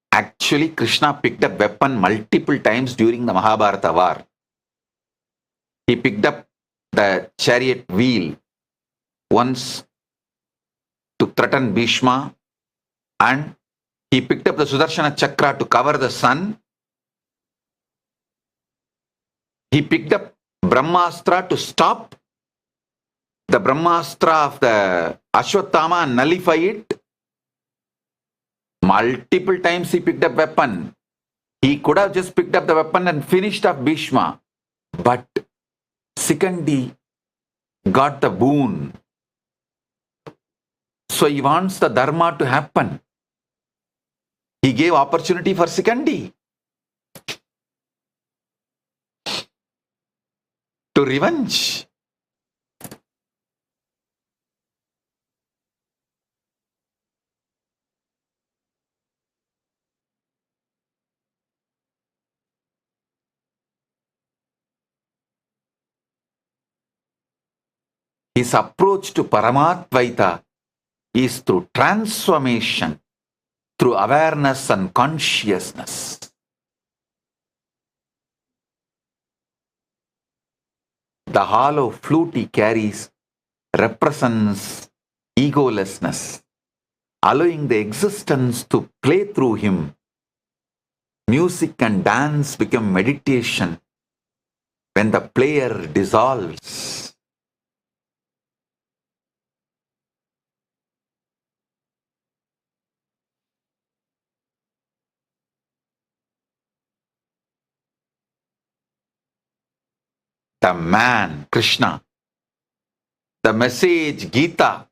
Actually, Krishna picked up weapon multiple times during the Mahabharata war. He picked up the chariot wheel once to threaten Bhishma, and he picked up the Sudarshana Chakra to cover the sun. He picked up Brahmastra to stop the Brahmastra of the Ashwatthama and nullify it. Multiple times he picked up weapon. He could have just picked up the weapon and finished up Bhishma. But Sikandi got the boon. So he wants the Dharma to happen. He gave opportunity for Sikandi to revenge. His approach to Paramadvaita is through transformation, through awareness and consciousness. The hollow flute he carries represents egolessness, allowing the existence to play through him. Music and dance become meditation when the player dissolves. the man, Krishna, the message, Gita,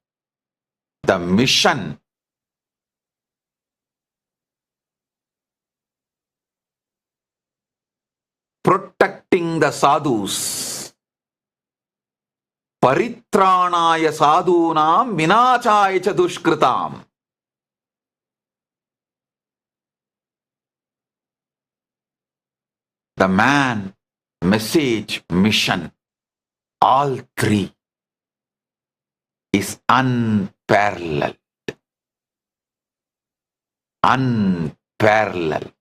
the mission, protecting the sadhus, paritranaya sadhunam vinachaya cha dushkritam. The man, message, mission, all three is unparalleled. Unparalleled.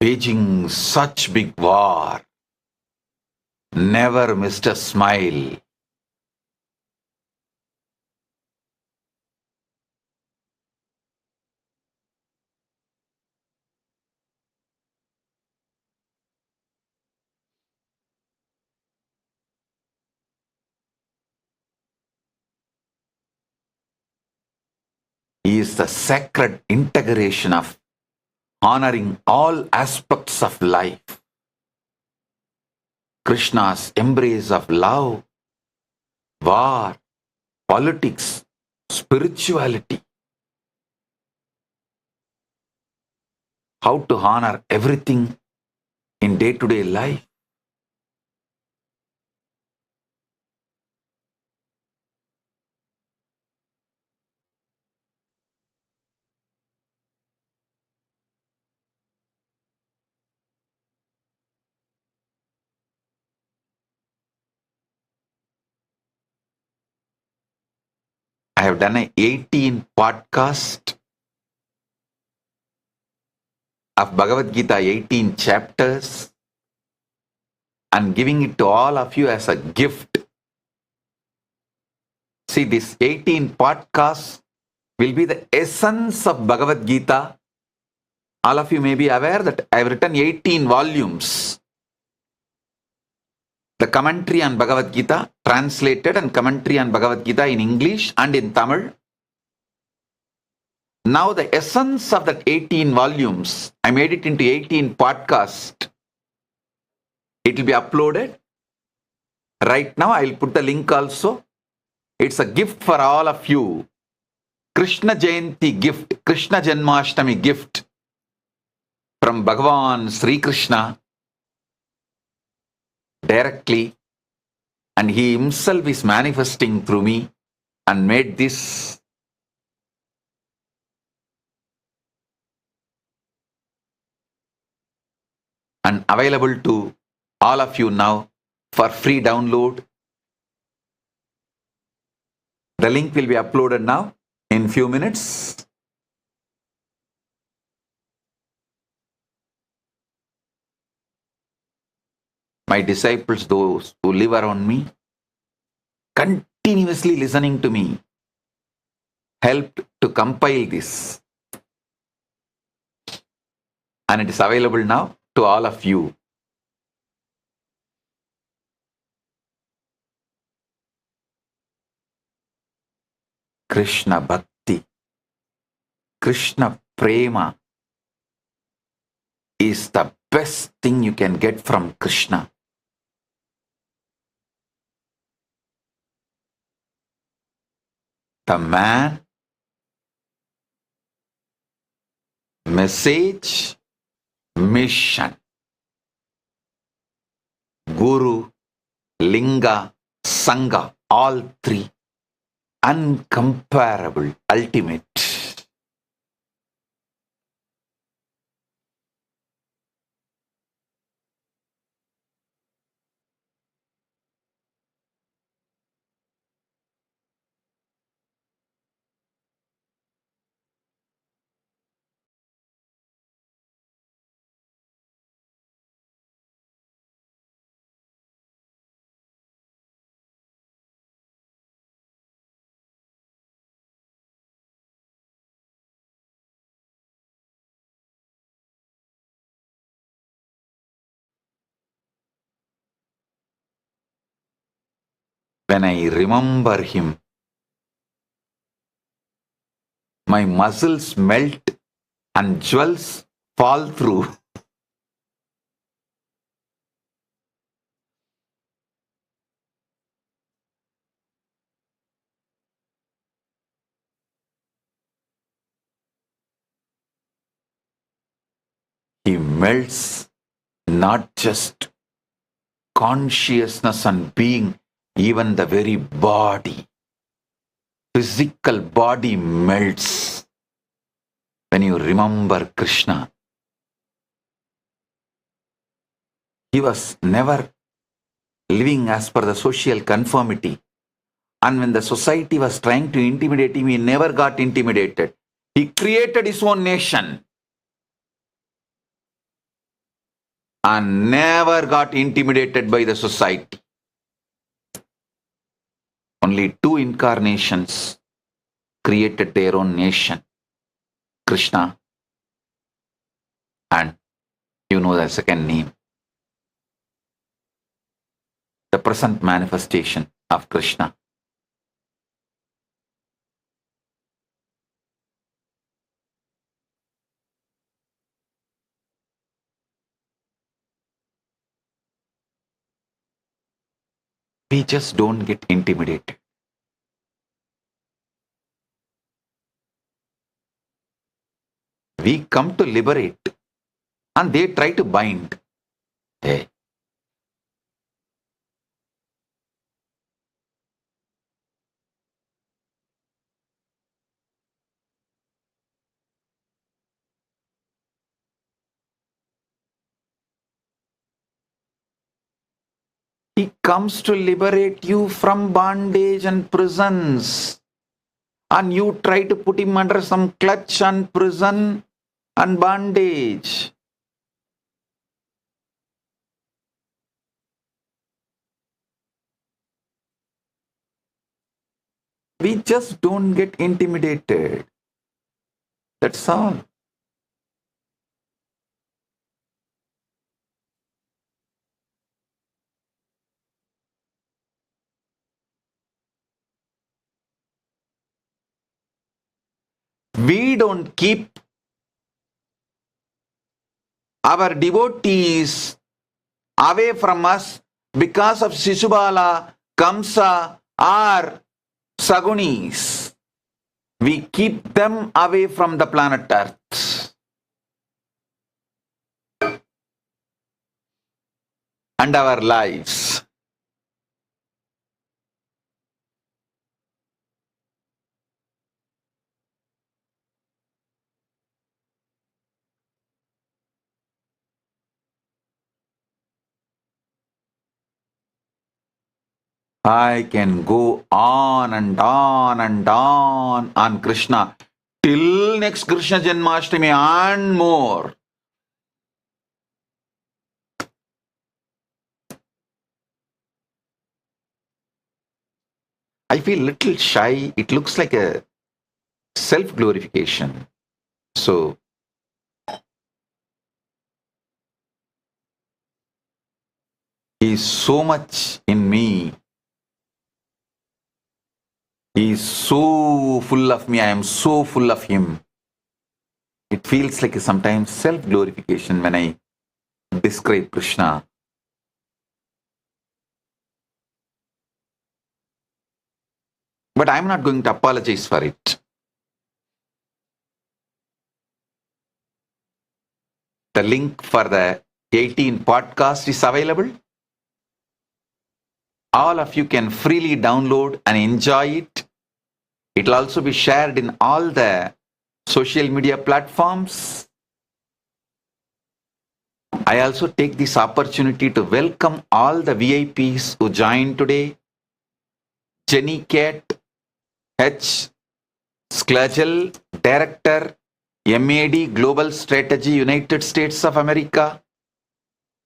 Waging such big war, never missed a smile. He is the sacred integration of honoring all aspects of life. Krishna's embrace of love, war, politics, spirituality. How to honor everything in day-to-day life. I have done an 18 podcast of Bhagavad Gita, 18 chapters, and giving it to all of you as a gift. See, this 18 podcasts will be the essence of Bhagavad Gita. All of you may be aware that I have written 18 volumes. The commentary on Bhagavad Gita, translated, and commentary on Bhagavad Gita in English and in Tamil. Now the essence of that 18 volumes, I made it into 18 podcasts. It will be uploaded. Right now I will put the link also. It's a gift for all of you. Krishna Jayanti gift, Krishna Janmashtami gift from Bhagavan Sri Krishna directly, and he himself is manifesting through me and made this. And available to all of you now for free download. The link will be uploaded now in few minutes. My disciples, those who live around me, continuously listening to me, helped to compile this. And it is available now to all of you. Krishna Bhakti, Krishna Prema is the best thing you can get from Krishna. The man, message, mission. Guru, Linga, Sangha, all three. Uncomparable, ultimate. When I remember him, my muscles melt and jewels fall through. He melts not just consciousness and being, even the very body. Physical body melts when you remember Krishna. He was never living as per the social conformity. And when the society was trying to intimidate him, he never got intimidated. He created his own nation and never got intimidated by the society. Only 2 incarnations created their own nation. Krishna and the second name. The present manifestation of Krishna. We just don't get intimidated. We come to liberate and they try to bind. Hey. He comes to liberate you from bondage and prisons. And you try to put him under some clutch and prison and bondage. We just don't get intimidated. That's all. We don't keep our devotees away from us because of Sisubala, Kamsa, or Sagunis. We keep them away from the planet Earth and our lives. I can go on and on and on Krishna till next Krishna Janmashtami and more. I feel little shy. It looks like a self-glorification. So, he is so much in me. He is so full of me. I am so full of him. It feels like sometimes self-glorification when I describe Krishna. But I'm not going to apologize for it. The link for the 18 podcast is available. All of you can freely download and enjoy it. It will also be shared in all the social media platforms. I also take this opportunity to welcome all the VIPs who joined today. Jenny Cat H. Sklagel, Director, MAD Global Strategy, United States of America.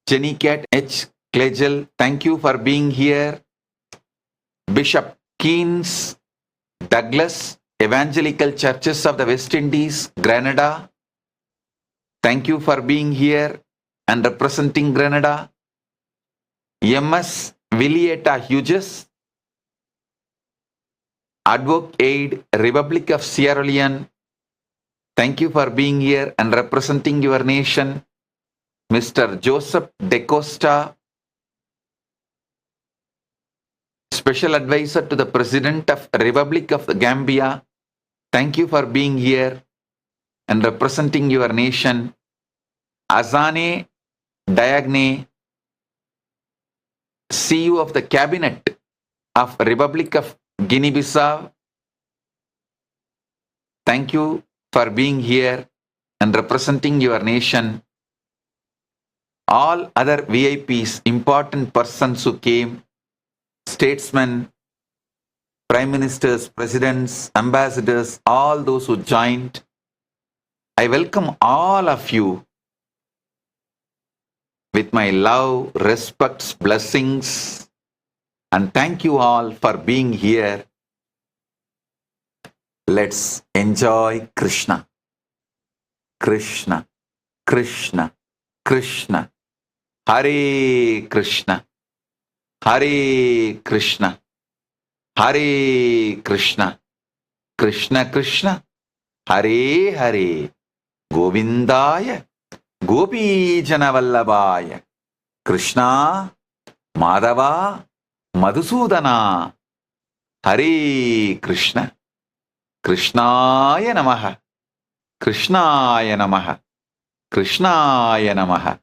Jenny Cat H. Sklagel, thank you for being here. Bishop Keynes Douglas, Evangelical Churches of the West Indies, Grenada. Thank you for being here and representing Grenada. MS Villeta Hughes, Advocate, Republic of Sierra Leone, thank you for being here and representing your nation. Mr. Joseph DeCosta, Special Advisor to the President of Republic of the Gambia, thank you for being here and representing your nation. Azane Diagne, CEO of the Cabinet of Republic of Guinea-Bissau, thank you for being here and representing your nation. All other VIPs, important persons who came, statesmen, prime ministers, presidents, ambassadors, all those who joined, I welcome all of you with my love, respects, blessings, and thank you all for being here. Let's enjoy Krishna. Krishna, Krishna, Krishna. Hare Krishna, Hare Krishna, Hare Krishna, Krishna Krishna, Hare Hare, Govindaya, Gopi Janavallabhaya, Krishna, Madhava, Madhusudana, Hare Krishna, Krishnaya Namaha, Krishnaya Namaha, Krishnaya Namaha.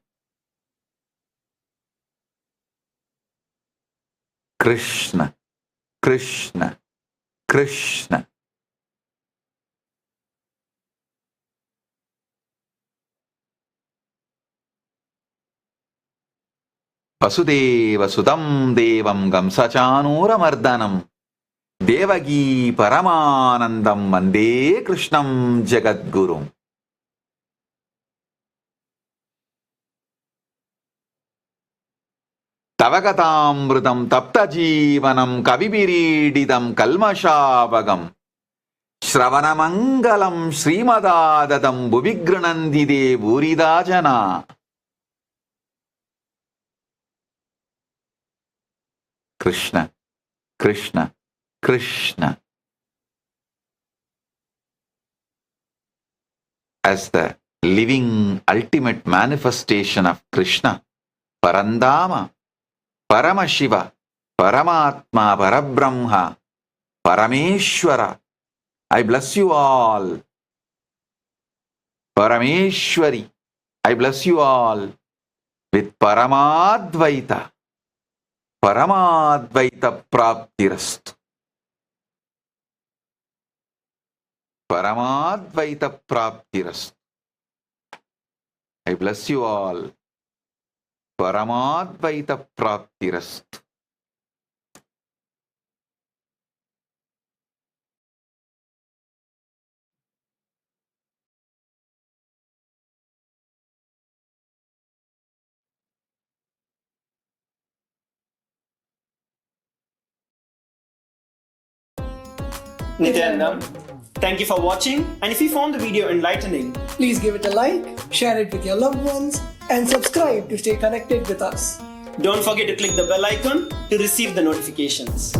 Krishna, Krishna, Krishna. Vasudeva Sudam Devam Gamsachanuramardanam Devagi Paramanandam Vande Krishnam Jagatguru. Tavagatamrutam tapta jivanam kavibirididam kalmashavagam Shravanamangalam Srimadadadam Bhuvigranandide Buridajana. Krishna, Krishna, Krishna. As the living ultimate manifestation of Krishna, Parandama, Paramashiva, Paramatma, Parabrahma, Parameshwara, I bless you all. Parameshwari, I bless you all with Paramadvaita. Paramadvaita Praptirastu. Paramadvaita Praptirastu. I bless you all. Paramadvaita Praptirastu. Nithyananda, thank you for watching, and if you found the video enlightening, please give it a like, share it with your loved ones, and subscribe to stay connected with us. Don't forget to click the bell icon to receive the notifications.